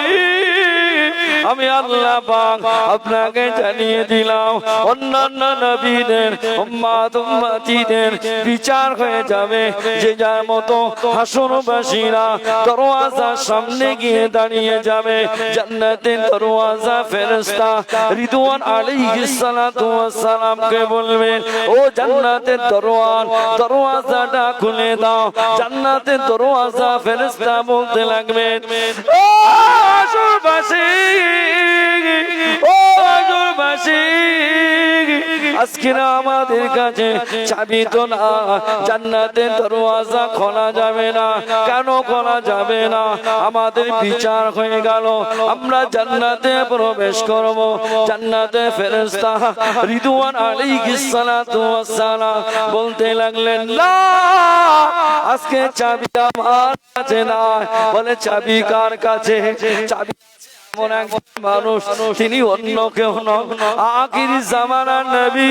আমি আল্লাহ পাক আপনাকে জানিয়ে দিলাম অন্যান্য নবীদের উম্মত উম্মতিদের বিচার হয়ে যাবে, যে যার মতো হাসরবাসীরা দরওয়াজার সামনে গিয়ে দাঁড়িয়ে যাবে। জান্নাতের দরওয়াজা ফেরেশতা রিদওয়ান আলাইহিস সালাতু ওয়াস সালামকে বলবেন ও জান্নাতের দরওয়াজাটা খুলে দাও। জান্নাতের দরওয়াজা ফেরেশতা বলতে লাগবেন ও হাসরবাসী, ও হাসরবাসী আজকে আমাদের কাছে চাবি তো না, জান্নাতের দরওয়াজা খোলা যাবে না। কেন খোলা যাবে না? আমাদের বিচার হয়ে গেল, আমরা জান্নাতে প্রবেশ করব। জান্নাতে ফেরেশতা রিদওয়ান আলাইহিস সালাতু ওয়াস সালাম বলতে লাগলেন না আজকে চাবি আমার কাছে না। বলে চাবি কার কাছে? চাবি এমন একজন মানুষ তিনি অন্য কেউ নন, আখির জামানার নবী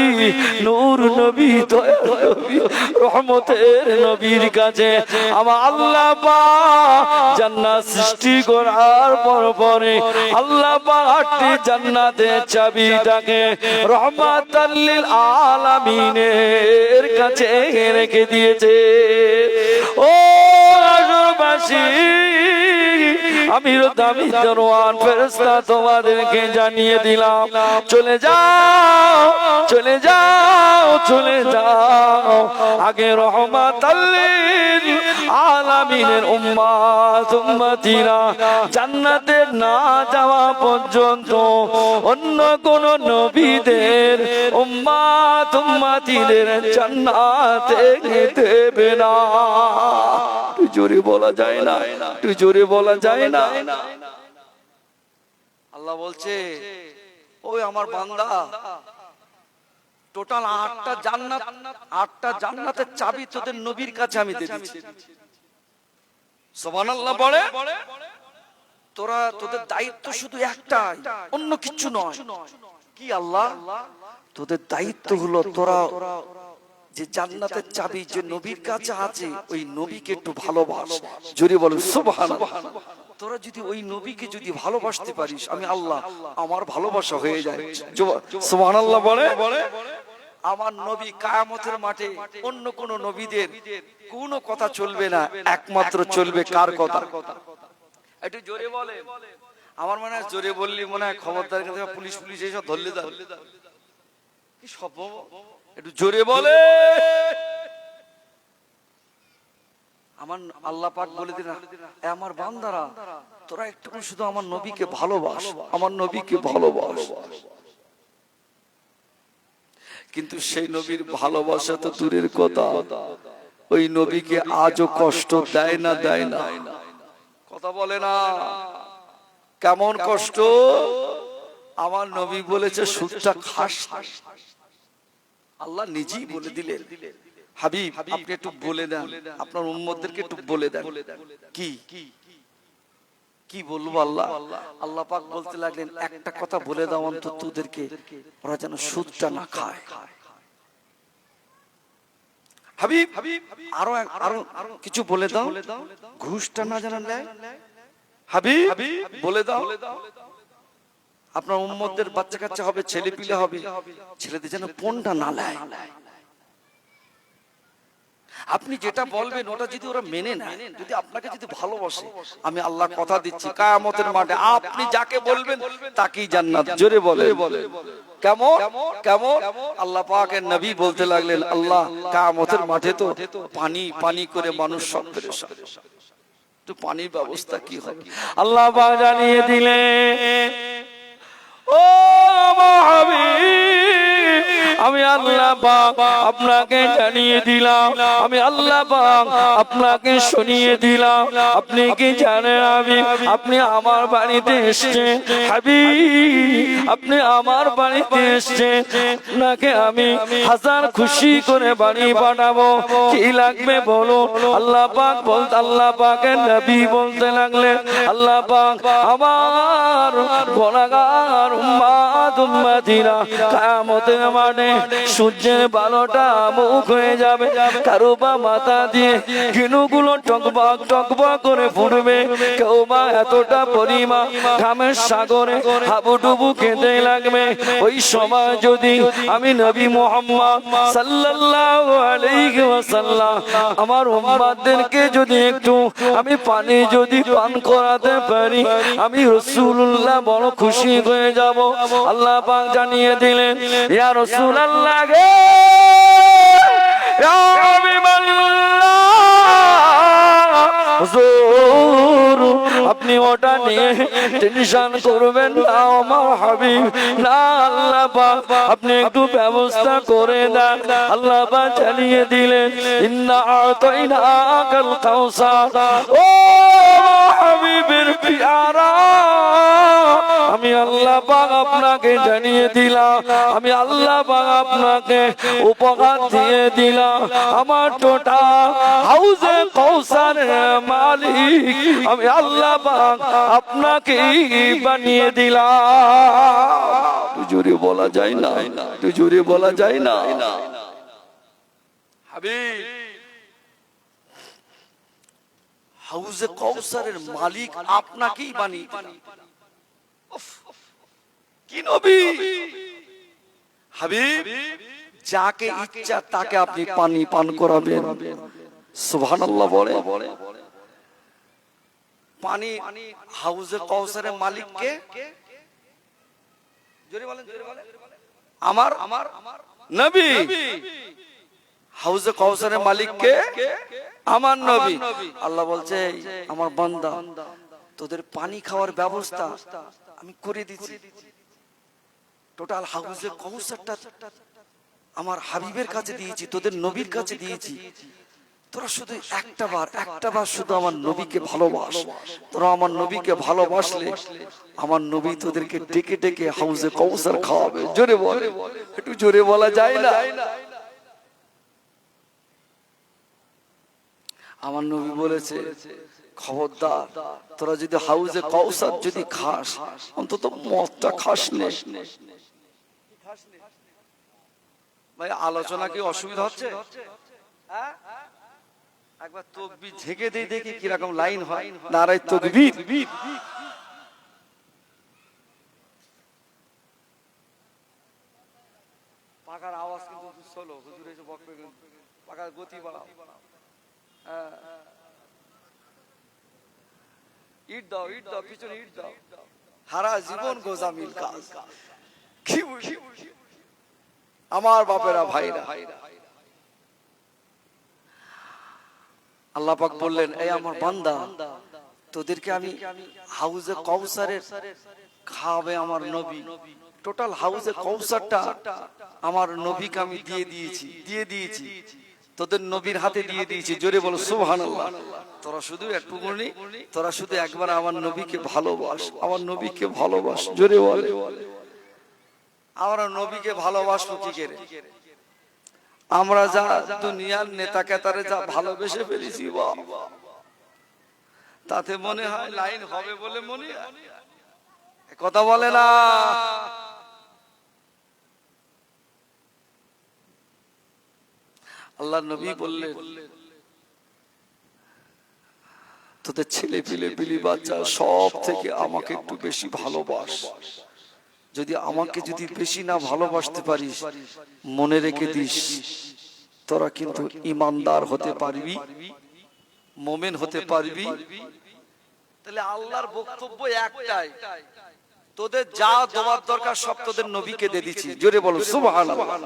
নূর নবী দয়ার নবী রহমতের নবীর কাছে আমার আল্লাহ পাক জান্নাত সৃষ্টি করার পরে আল্লাহ পাক 8টি জান্নাতের চাবিটাকে রহমাতাল লিল আলামিনের কাছে রেখে দিয়েছে। ও হাসরবাসী আমির দামি দরওয়ান ফেরেশতা তোমাদেরকে জানিয়ে দিলাম চলে যাও, চলে যাও, চলে যাও। আগে রহমাতাল লিল আলামিনের উম্মত উম্মতিরা জান্নাতে না যাওয়া পর্যন্ত অন্য কোন নবীদের উম্মত উম্মতিদের জান্নাতে দেবে না। একটু জোরে বলা যায় না, একটু জোরে বলা যায় না। আল্লাহ বলছে ওই আমার বান্দা টোটাল 8টা জান্নাত, 8টা জান্নাতের চাবি তোদের নবীর কাছে আমি দিয়ে দিচ্ছি। সুবহানাল্লাহ বলে তোরা তোদের দায়িত্ব শুধু একটাই, অন্য কিছু নয়। কি আল্লাহ? তোদের দায়িত্ব হলো তোরা যে জান্নাতের চাবি যে নবীর কাছে আছে ওই নবীকে একটু ভালোবাস। জোরে বলো সুবহানাল্লাহ। তোরা যদি ওই নবীকে যদি ভালোবাসতে পারিস আমি আল্লাহ আমার ভালোবাসা হয়ে যায়। সুবহানাল্লাহ বলে আমার নবী কিয়ামতের মাঠে অন্য কোন নবীদের কোনো কথা চলবে না, একমাত্র চলবে কার কথা? একটু জোরে বলে। আমার মনে হয় জোরে বললি মনে হয় খবরদার কাছে পুলিশ পুলিশ এসব ধরলে দাও কি সব। একটু জোরে বলে। আমার আল্লাহ পাক বলে দিন, আমার বান্দারা তোরা একটু শুধু আমার নবীকে ভালোবাস, আমার নবীকে ভালোবাস। কিন্তু সেই নবীর ভালোবাসা তো দূরের কথা, ওই নবীকে আজও কষ্ট দেয় না, দেয় না, কথা বলে না। কেমন কষ্ট? আমার নবী বলেছে সুদটা খাস। আল্লাহ নিজেই বলে দিলেন, হাবিব আপনি একটু বলে দেন, আপনার উম্মতদেরকে একটু বলে দেন। কি কি বলবো আল্লাহ? আল্লাহ পাক বলতে লাগলেন, একটা কথা বলে দাও অন্তত তোদেরকে, ওরা যেন সুদটা না খায়। হাবিব আরো আরো কিছু বলে দাও, ঘুষটা না যেন নেয়। হাবিব বলে দাও, আপনার উম্মতদের বাচ্চা কাচ্চা হবে, ছেলে পিলে হবে, ছেলেদের যেন পণটা না নেয়। আপনি যেটা বলবেন ওটা যদি ওরা মেনে নেয়, যদি আপনাকে যদি ভালোবাসে, আমি আল্লাহ কথা দিচ্ছি কিয়ামতের মাঠে আপনি যাকে বলবেন তাকেই জান্নাত। জোরে বলে। কেমন কেমন? আল্লাহ পাকের নবী বলতে লাগলেন, আল্লাহ কিয়ামতের মাঠে তো পানি পানি করে মানুষ সব পেরেশান, তো পানির ব্যবস্থা কি হবে? আল্লাহ পাক জানিয়ে দিলেন, ও হাবিব, আমি আল্লাহ পাক আপনাকে জানিয়ে দিলাম, আমি আল্লাহ পাক আপনাকে শুনিয়ে দিলাম। আপনি কি জানেন হাবিব, আপনি আমার বাড়িতে এসেছেন। হাবিব আপনি আমার বাড়িতে এসেছেন, আপনাকে আমি হাজার খুশি করে বাড়ি পাঠাবো। কি লাগবে বলুন। আল্লাহ পাক বলতে, আল্লাহ পাকের নবী বলতে লাগলেন, আল্লাহ পাক আমার গুনাহগার উম্মত উম্মতিরা কিয়ামতের মাঠে সূর্যের 12টা মুখ হয়ে যাবে, কারো বা মাথা দিয়ে গিনুগুলো টকবক টকবক করে ফুটবে, কেউ বা এতটা পরিমাণ ঘামের সাগরে হাবুডুবু খেতে লাগবে। ওই সময় যদি আমি নবী মুহাম্মদ সাল্লাল্লাহু আলাইহি ওয়াসাল্লাম আমার উম্মতদেরকে যদি একটু আমি পানি যদি পান করাতে পারি, আমি রাসূলুল্লাহ বড় খুশি হয়ে যাব। আল্লাহ পাক জানিয়ে দিলেন, ইয়া রাসূলুল্লাহ গে, ইয়া হাবিবাল্লাহ, হুজুর আপনি ওটা নিয়ে টেনশন করবেন না আমার হাবিব, না আল্লাহ পাক আপনি একটু ব্যবস্থা করে দেন। আল্লাহ পাক জানিয়ে দিলেন, ইন্না আতাইনাকাল কাউসার, ও হাবিবের পিয়ারা, আমি আল্লাহ পাক আপনাকে জানিয়ে দিলাম, আমি আল্লাহ পাক আপনাকে উপহার দিয়ে দিলাম, আমার টোটাল হাউজে কাউসারের মালিক আমি আল্লাহ পাক আপনাকে বানিয়ে দিলাম। জোরে বলা যায় না, জোরে বলা যায় না। হাবিব হাউজে কাউসারের মালিক আপনাকেই বানিয়ে দিলাম। কি নবী! হাবিব যাকে ইচ্ছা তাকে আপনি পানি পান করাবেন। সুবহানাল্লাহ বলে। পানি হাউজে কাউসারের মালিক কে? জোরে বলেন, জোরে বলেন। আমার নবী। হাউজে কাউসারের মালিক কে? আমার নবী। আল্লাহ বলছে, আমার বান্দা তোদের পানি খাওয়ার ব্যবস্থা আমি করে দিচ্ছি। টোটাল হাউজে কাউসারটা আমার হাবিবের কাছে দিয়েছি, তোদের নবীর কাছে দিয়েছি। তোরা শুধু একটা বার শুধু আমার নবীকে ভালোবাস। তোরা আমার নবীকে ভালোবাসলে আমার নবী তোদেরকে ডেকে ডেকে হাউজে কাউসার খাওয়াবে। জোরে বলে, একটু জোরে বলা যায় না। আমার নবী বলেছে, খবরদার তোরা যদি হাউজে কাউসার যদি খাস, অন্তত মদটা খাস নে। ভাই আলোচনা কি অসুবিধা হচ্ছে? একবার তাকবীর ঝেঁকে দিয়ে দেখি কিরকম লাইন হয়। নারায়ে তাকবীর। পাখার আওয়াজ কিন্তু চলো হুজুর এসে বকবে, পাখার গতি বাড়াও। ইট দাও, ইট দাও, পিছনে ইট দাও। সারা জীবন গোজামিল কাজ। কি বুঝি আমার বাপেরা ভাইরা, আল্লাহ পাক বললেন, এই আমার বান্দা, তোদেরকে আমি হাউজে কাউসারের খাওয়াবে আমার নবী। টোটাল হাউজে কাউসারটা আমার নবীকে আমি দিয়ে দিয়েছি তোদের নবীর হাতে দিয়ে দিয়েছি। জোরে বলো সুবহানাল্লাহ। তোরা শুধু একটু বলি, তোরা শুধু একবার আমার নবীকে ভালোবাস, আমার নবীকে ভালোবাস। জোরে বলে আমরা নবীকে ভালোবাসবো কি করে? আমরা যা দুনিয়ার নেতা কেতারে যা ভালোবেসে ফেলেছি, তাতে মনে হয় লাইন হবে বলে মনে হয়, কথা বলে না। আল্লাহ নবী বললেন, তোদের ছেলে পিলে বিলি বাচ্চা সব থেকে আমাকে একটু বেশি ভালোবাস। যদি আমাকে যদি বেশি না ভালোবাসতে পারিস, মনে রেখে দিস তোরা কিন্তু ইমানদার হতে পারবি, মুমিন হতে পারবি। তাহলে আল্লাহর বক্তব্য একটাই, তোদের যা দেওয়ার দরকার সব তোদের নবীকে দিয়ে দিচ্ছি। জোরে বলো সুবহানাল্লাহ।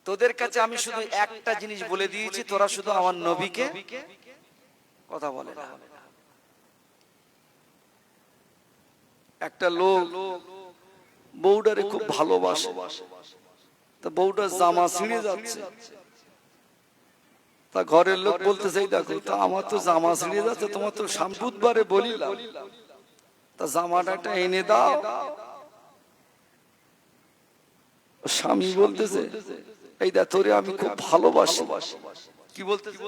তোদের কাছে আমি শুধু একটা জিনিস বলে দিয়েছি, তোরা শুধু আমার নবীকে, কথা বলে না। একটা লোক বউটারে খুব ভালোবাসে, তা বউটার জামা ছিঁড়ে যাচ্ছে, তা ঘরের লোক বলতেছে, দেখো তা আমার তো জামা ছিঁড়ে যাচ্ছে, তোমার তো বুধবারে বলিলাম, তা জামাটা এনে দাও। স্বামী বলতেছে, এই দেখ তোরে আমি খুব ভালোবাসি। কি বলতেছে?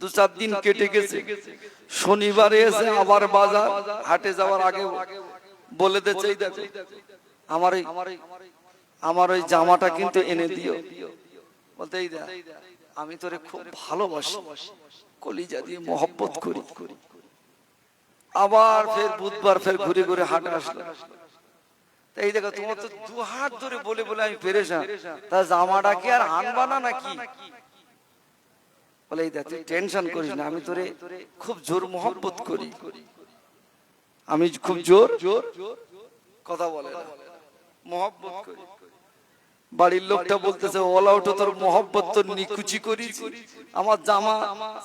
2-4 দিন কেটে গেছে, শনিবারে এসে আবার বাজার হাটে যাওয়ার আগে বলে দিচ্ছে, এই দেখো আমার ওই জামাটা কিন্তু এনে দিও। বলতে, এই দেখ আমি তোরে খুব ভালোবাসি, কলিজা দিয়ে মহব্বত করি। আবার ফের বুধবার ফের ঘুরে ঘুরে হাটে আসলো, এই দেখো তোমার তো 2 হাত ধরে বলে বলে আমি পেরেশান, তা জামাটা কি আর আনবা না নাকি? বলে, এই দেখ তুই টেনশন করিস না, আমি তোরে খুব জোর মহব্বত করি, আমি খুব জোর কথা বলে না, মহব্বত করি। বাড়ির লোকটা বলতেছে, ওলা ওঠো, তোর মহব্বত তোর নিকুচি করি, আমার জামা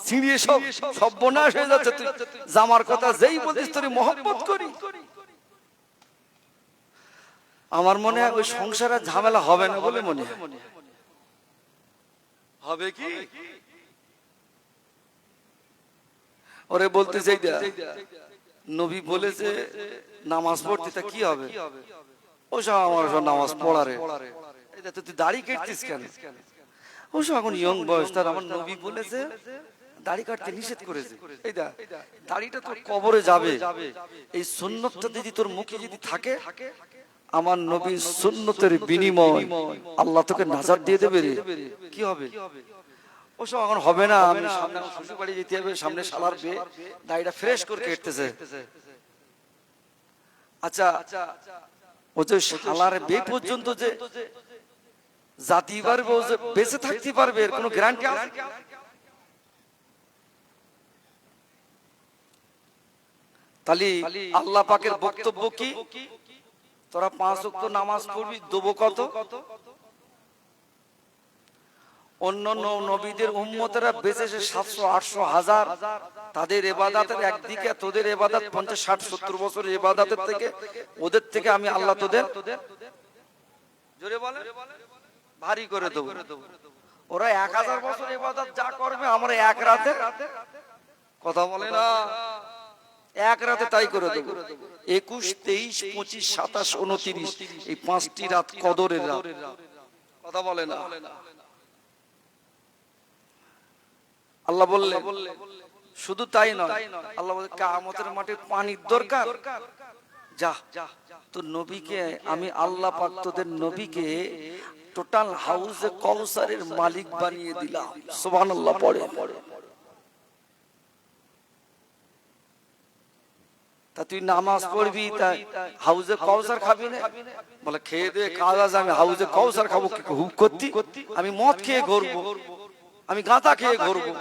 ছিঁড়িয়ে সব সর্বনাশ হয়ে যাচ্ছে, তুই জামার কথা যেই বলতিস তোর মহব্বত করি। আমার মনে হয় ওই সংসারে ঝামেলা হবে না বলে মনে হয়। হবে কি? ওরে বলতেছে, নবী বলেছে নামাজ পড়তে, তা কি হবে? ওসব আমার সব নামাজ পড়ারে, তুই দাড়ি কেটছিস কেন? ওসব এখন ইয়ং বয়স, তার আমার নবী বলেছে দাড়ি কাটতে নিষেধ করেছে। এই দা দাড়িটা তোর কবরে যাবে, এই সুন্নতটা যদি তোর মুখে যদি থাকে, আমার নবীর সুন্নতের বিনিময় আল্লাহ তোকে নাজাত দিয়ে দেবে রে। কি হবে? ওসব এখন হবে না, আমি সামনে শ্বশুর বাড়ি যেতে হবে, সামনে শালার বে দাড়িটা ফ্রেশ করে কেটতেছে। আচ্ছা, ও যে শালার বে পর্যন্ত যে জাতি পারবে, ও যে বেঁচে থাকতে পারবে, এর কোনো গ্যারান্টি আছে? তাহলে আল্লাহ পাকের বক্তব্য কি? তোরা 5 ওয়াক্ত নামাজ পড়বি, দেবো কত? অন্য নবীদের উম্মতেরা বেঁচেছে 700, 800, 1000, তাদের ইবাদতের একদিকে, তোদের ইবাদত 50, 60, 70 বছরের ইবাদতের থেকে, ওদের থেকে আমি আল্লাহ তোদের জোরে বলে ভারী করে দেবো। ওরা 1000 বছর ইবাদত যা করবে, আমরা এক রাতে, কথা বলে না, এক রাতে তাই করে দেব। 21, 23, 25, 27, 29 এই 5টি রাত কদরের রাত, কথা বলে না। আল্লাহ বললেন, শুধু তাই নয়, আল্লাহ বলে কিয়ামতের মাঠে পানির দরকার, যা তোর নবীকে আমি আল্লাহ পাক তোদের নবীকে টোটাল হাউজে কাউসারের মালিক বানিয়ে দিলাম। সুবহানাল্লাহ পড়ে। তা তুই নামাজ পড়বি, তা হাউজে কাউসার খাবি না? বলে খেয়ে দে কাজ আছে, আমি হাউজে কাউসার খাবো কি হুক করতি? আমি মদ খেয়ে ঘুরবো, আমি গাঁজা খেয়ে ঘুরবো?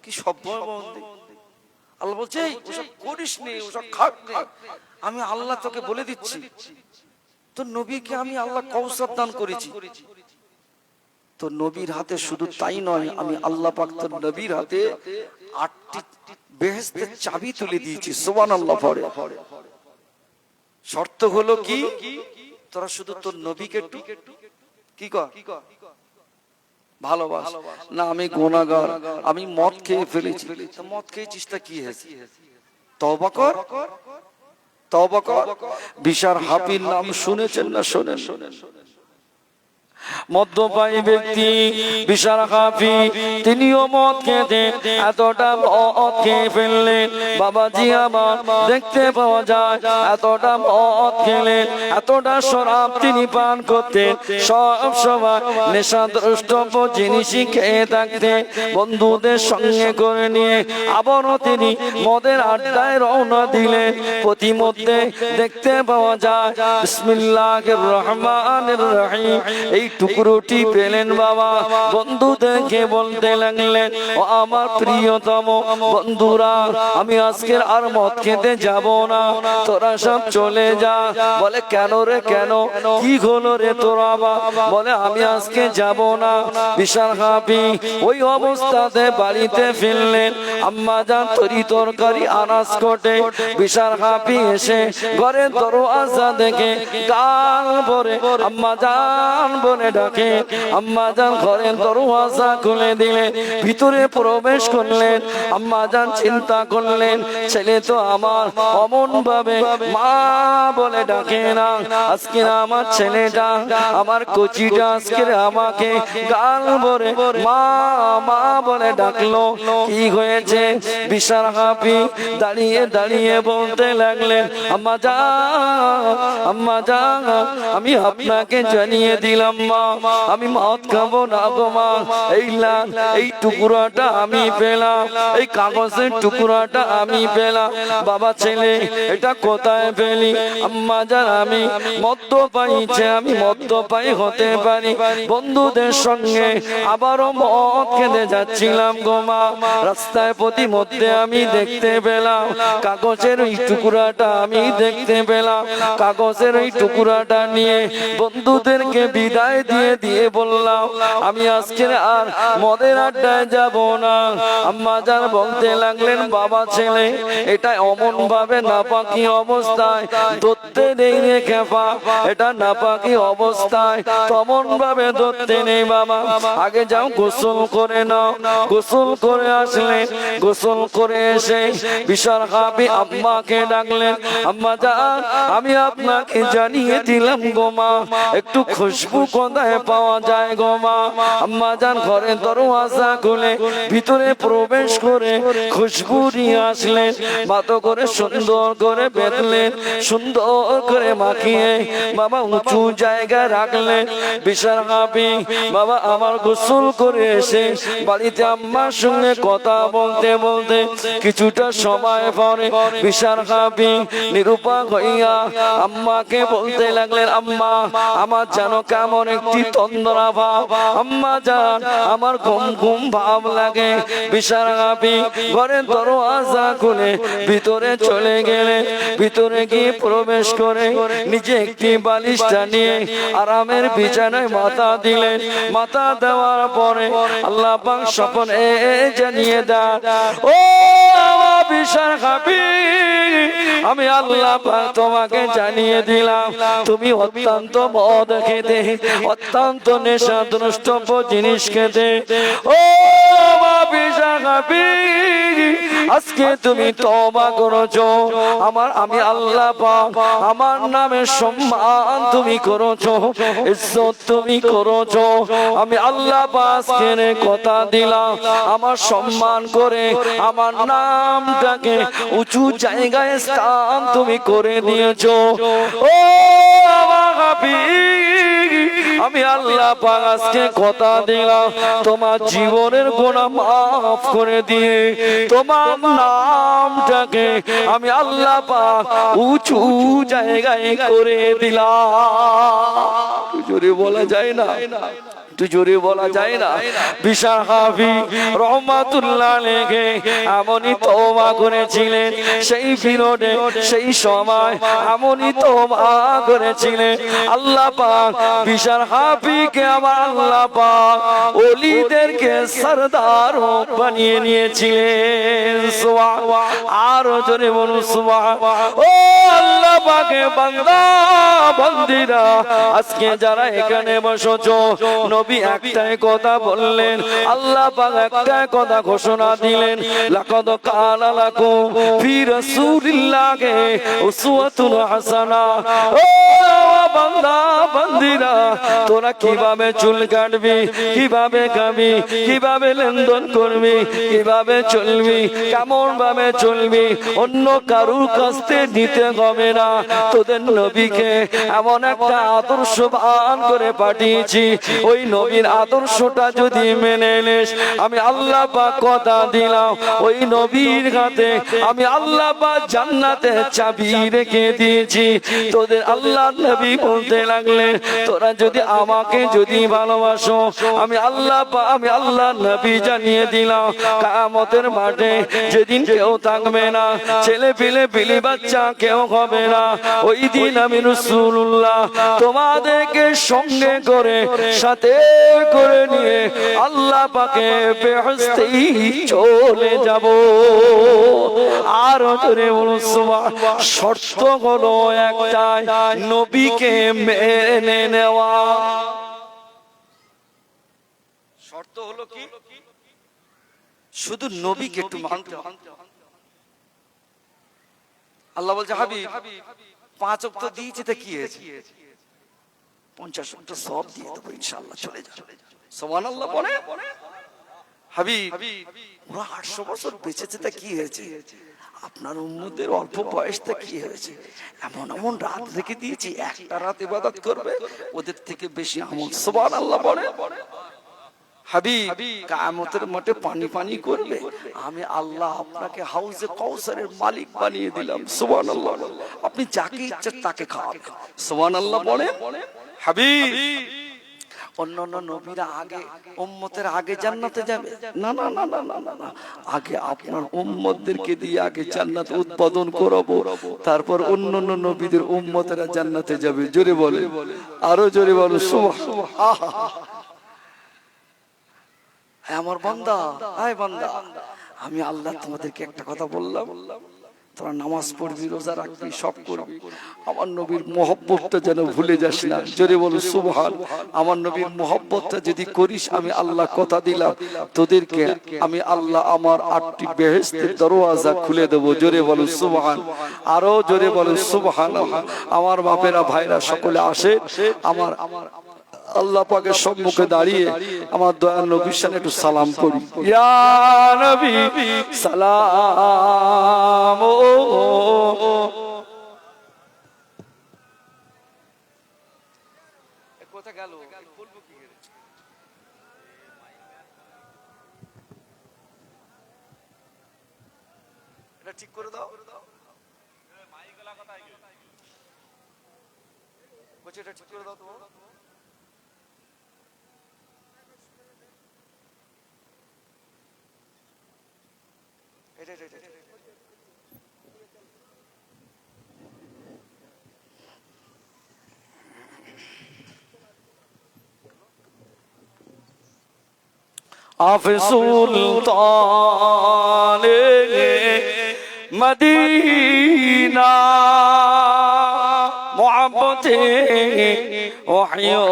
কি সভ্য বন্দী! আল্লাহ বলছে এই ওসব করিস নি, ওসব খাস নি। আমি আল্লাহ তোকে বলে দিচ্ছি, তোর নবীকে আমি আল্লাহ কাউসার দান করেছি। তো নবীর হাতে শুধু তাই নয়, আমি আল্লাহ পাক তোর নবীর হাতে 8টি বেহেশতের চাবি তুলে দিয়েছি। সুবহানাল্লাহ পড়ে। শর্ত হলো কি, তোরা শুধু তোর নবীকে একটু কি কর ভালোবাস। না আমি গুনাহগার, আমি মদ খেয়ে ফেলেছি। তো মদ খেয়েছিস তা কি হয়েছে? তওবা কর, তওবা কর। বিশার হাফির নাম শুনেছেন না শোনেন? মদ্যপায়ী ব্যক্তি বিশাল হাফি, তিনিও মদ খেতে এতটা মদ খেয়ে ফেললেন। বাবাজি আমার দেখতে পাওয়া যায় এতটা মদ খেলেন, এতটা শরাব তিনি পান করতেন, সব সময় নেশা দ্রষ্টব্য জিনিসই খেয়ে থাকতেন। বন্ধুদের সঙ্গে করে নিয়ে আবারও তিনি মদের আড্ডায় রওনা দিলেন। প্রতিমধ্যে দেখতে পাওয়া যায় বিসমিল্লাহির রহমানির রহিম এই টুকরোটি পেলেন। বাবা বন্ধুদেরকে বলতে লাগলেন, ও আমার প্রিয়তম বন্ধুরা, আমি আজকের আর মদ খেতে যাব না, তোরা সব চলে যা। বলে কেন রে, কেন, কি হলো রে তোরা? বলে আমি আজকে যাব না। বিশাল হাফি ওই অবস্থাতে বাড়িতে ফিরলেন। আম্মা জান তরি তরকারি আনাজ কোটে। বিশাল হাফি এসে ঘরে দরওয়াজা দেখে গাল ভরে আম্মা জান বলে ডাকে। আম্মা জান ঘরের দরওয়াজা খুলে দিলেন, ভিতরে প্রবেশ করলেন। আম্মা জান চিন্তা করলেন, ছেলে তো আমার অমন ভাবে মা বলে ডাকে না, আজকে আমার ছেলেটা, আমার কচিটা আজকে আমাকে গাল ভরে মা মা বলে ডাকলো। কি হয়েছে? বিশাল হাফি দাঁড়িয়ে দাঁড়িয়ে বলতে লাগলেন, আম্মা জান, আম্মা জান, আমি আপনাকে জানিয়ে দিলাম মা, আমি মদ খাবো না গো মা। এই টুকরাটা আমি পেলাম, এই কাগজের টুকরাটা আমি পেলাম। বাবা ছেলে এটা কোথায় পেলি? আম্মা জান আমি মদ্যপায়ী, আমি মদ্যপায়ী হতে পারি, বন্ধুদের সঙ্গে আবারও মদ খেতে যাচ্ছিলাম গো মা। রাস্তায় প্রতিমধ্যে আমি দেখতে পেলাম কাগজের ওই টুকরাটা, আমি দেখতে পেলাম কাগজের ওই টুকরাটা নিয়ে বন্ধুদেরকে বিদায় দিয়ে দিয়ে বললাম, আমি আজকে আর মদের আড্ডায় যাব না। আম্মা জান বলতে লাগলেন, বাবা ছেলে এটা অমন ভাবে নাপাকি অবস্থায় ধরতে নেই রে খেপা, এটা নাপাকি অবস্থায় তমন ভাবে ধরতে নেই বাবা। আগে যাও গোসল করে নাও। গোসল করে আসলে, গোসল করে এসে বিশাল হাফি আম্মাকে ডাকলেন, আম্মা জান আমি আপনাকে জানিয়ে দিলাম গো মা, একটু খুশবু কোথায় পাওয়া যায় গো মা? আম্মা জান ঘরের দরওয়াজা খুলে ভিতরে প্রবেশ করে খুশবু নিয়ে আসলেন। মাতো করে সুন্দর করে বেঁধলেন, সুন্দর করে মাখিয়ে বাবা উঁচু জায়গায় রাখলেন। বিশাল হাফি বাবা আমার গোসল করে এসে বাড়িতে আম্মার সঙ্গে কথা বলতে বলতে কিছুটা সময় পরে বিশাল হাফি নিরুপায় হইয়া আম্মাকে বলতে লাগলেন, আম্মা আমার যেন কেমন একটি তন্দ্রা ভাব, আম্মা জান আমার ঘুম ঘুম ভাব লাগে। বিশাল হাফি ঘরের দরওয়াজা খুলে ভিতরে চলে গেলে, ভিতরে গিয়ে প্রবেশ করে নিজে একটি বালিশটা নিয়ে আরামের বিছানায় মাথা দিলেন। মাথা দেওয়ার পরে আল্লাহ পাক স্বপ্নে জানিয়ে দেন, ও বিশাল হাফি আমি আল্লাহ পাক তোমাকে জানিয়ে দিলাম, তুমি অত্যন্ত মদ খেতে, অত্যন্ত নেশা দ্রষ্টব্য জিনিস খেতে। ও বিশাল হাফি আজকে তুমি তওবা করেছো, আমি আল্লাহ পাক আমার নামে সম্মান তুমি করেছো, ইজ্জত তুমি করেছো। আমি আল্লাহ পাক আজকের কথা দিলাম, আমার সম্মান করে আমার নামটাকে উঁচু জায়গায় স্থান তুমি করে দিয়েছো। ও আমার হাফি আমি আল্লাহ পাক আজকে কথা দিলাম তোমার জীবনের গুনাহ মাফ করে দিয়ে তোমার নামটাকে আমি আল্লাহ পাক উঁচু জায়গায় করে দিলাম। জোরে বলা যায় না, জোরে বলা যায় না। বিশাল হাফি রহমাতুল্লাহ আলাইহি এমনই তওবা করেছিলেন, সেই বিরোধে সেই সময় এমনই তওবা করেছিলেন। আল্লাহ পাক বিশাল হাফিকে আমার আল্লাহ পাক ওলিদেরকে সরদার বানিয়ে নিয়েছিলেন। সুবহান, আর জোরে বলুন সুবহান। ও আল্লাহ পাকের বান্দা বান্দীরা, আজকে যারা এখানে বসেছো, নবী একটাই কথা বললেন, আল্লাহ পাক একটাই কথা ঘোষণা দিলেন, লাকাদ কানা লাকুম ফি রাসূলিল্লাহি উসওয়াতুন হাসানা। ও বান্দা বান্দীরা, তোরা কিভাবে চুল কাটবি, কিভাবে খাবি, কিভাবে লেনদেন করবি, কিভাবে চলবি, কেমন ভাবে চলবি, অন্য কারুর কাছ থেকে নিতে হবে না। তোদের নবীকে এমন একটা আদর্শবান করে পাঠিয়েছি, ওই নবীর আদর্শটা যদি মেনে নিস, আমি আল্লাহ পাক কথা দিলাম, ওই নবীর হাতে আমি আল্লাহ পাক জান্নাতের চাবি রেখে দিয়েছি। তোদের আল্লাহ নবী বলতে লাগলেন, তোরা যদি আমাকে যদি ভালোবাসো, আমি আল্লাহ পাক আমি আল্লাহ নবী জানিয়ে দিলাম, কিয়ামতের মাঠে যেদিন কেউ থাকবে না, ছেলে পিলে পিলি বাচ্চা কেউ হবে না, ওই দিন আমি রাসূলুল্লাহ তোমাদেরকে সঙ্গে করে সাথে করে নিয়ে আল্লাহ পাকে বেহেশতে চলে যাব। আর জোরে বলুন সুবহান। শর্ত হলো একটাই, নবীকে মেনে নেওয়া। শর্ত হলো কি? শুধু নবীকে একটু মানতে হবে। আল্লাহ বলছে, হাবিব 5 ওয়াক্ত দিয়েছি তো কি হয়েছে, 50 ওয়াক্ত সব দিয়ে দেবো ইনশাআল্লাহ, চলে যা। সুবহানাল্লাহ বলে। হাবিব ওরা 800 বছর বেঁচেছে তা কি হয়েছে, আপনার উম্মতের অল্প বয়সটা কি হয়েছে, এমন এমন রাত রেখে দিয়েছি, একটা রাত ইবাদত করবে, ওদের থেকে বেশি আমল। সুবহানাল্লাহ বলে। হাবিব কিয়ামতের মাঠে পানি পানি করবে, আমি আল্লাহ আপনাকে হাউজে কাউসারের মালিক বানিয়ে দিলাম। সুবহানাল্লাহ। আপনি যাকে ইচ্ছা তাকে খাওয়াবেন। সুবহানাল্লাহ বলে। হাবিব অন্যান্য নবীরা আগে উম্মতের আগে জান্নাতে যাবে না, না না না না না, আগে আপনার উম্মতদেরকে দিয়ে আগে জান্নাত উৎপাদন করাবো, তারপর অন্যান্য নবীদের উম্মতেরা জান্নাতে যাবে। জোরে বলে, আরো জোরে বলো সুবহান। আমার বান্দা, আয় বান্দা, আমি আল্লাহ তোমাদেরকে একটা কথা বললাম, তোরা নামাজ পড়বি, রোজা রাখবি, সব করবি, আমার নবীর মহব্বতটা যেন ভুলে যাস না। জোরে বলো সুবহান। আমার নবীর মহব্বতটা যদি করিস, আমি আল্লাহ কথা দিলাম, তোদেরকে আমি আল্লাহ আমার 8টি বেহেশতের দরওয়াজা খুলে দেব। জোরে বলো সুবহান। আরো জোরে বলো সুবহান। আমার বাপেরা ভাইরা সকলে আসে, আমার আল্লাহ পাকের সম্মুখে দাঁড়িয়ে আমার দয়াল নবীর সামনে একটু সালাম করি। ইয়া নবী সালাম। কোথা গেল, বলবো কি করে, এটা ঠিক করে দাও। মাইক গলা কথা আইগে বলছে, এটা ঠিক করে দাও তো। সুলতান মদিনা মোহাম্মতে ওহিও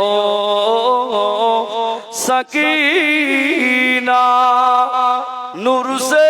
সকিনা নূর সে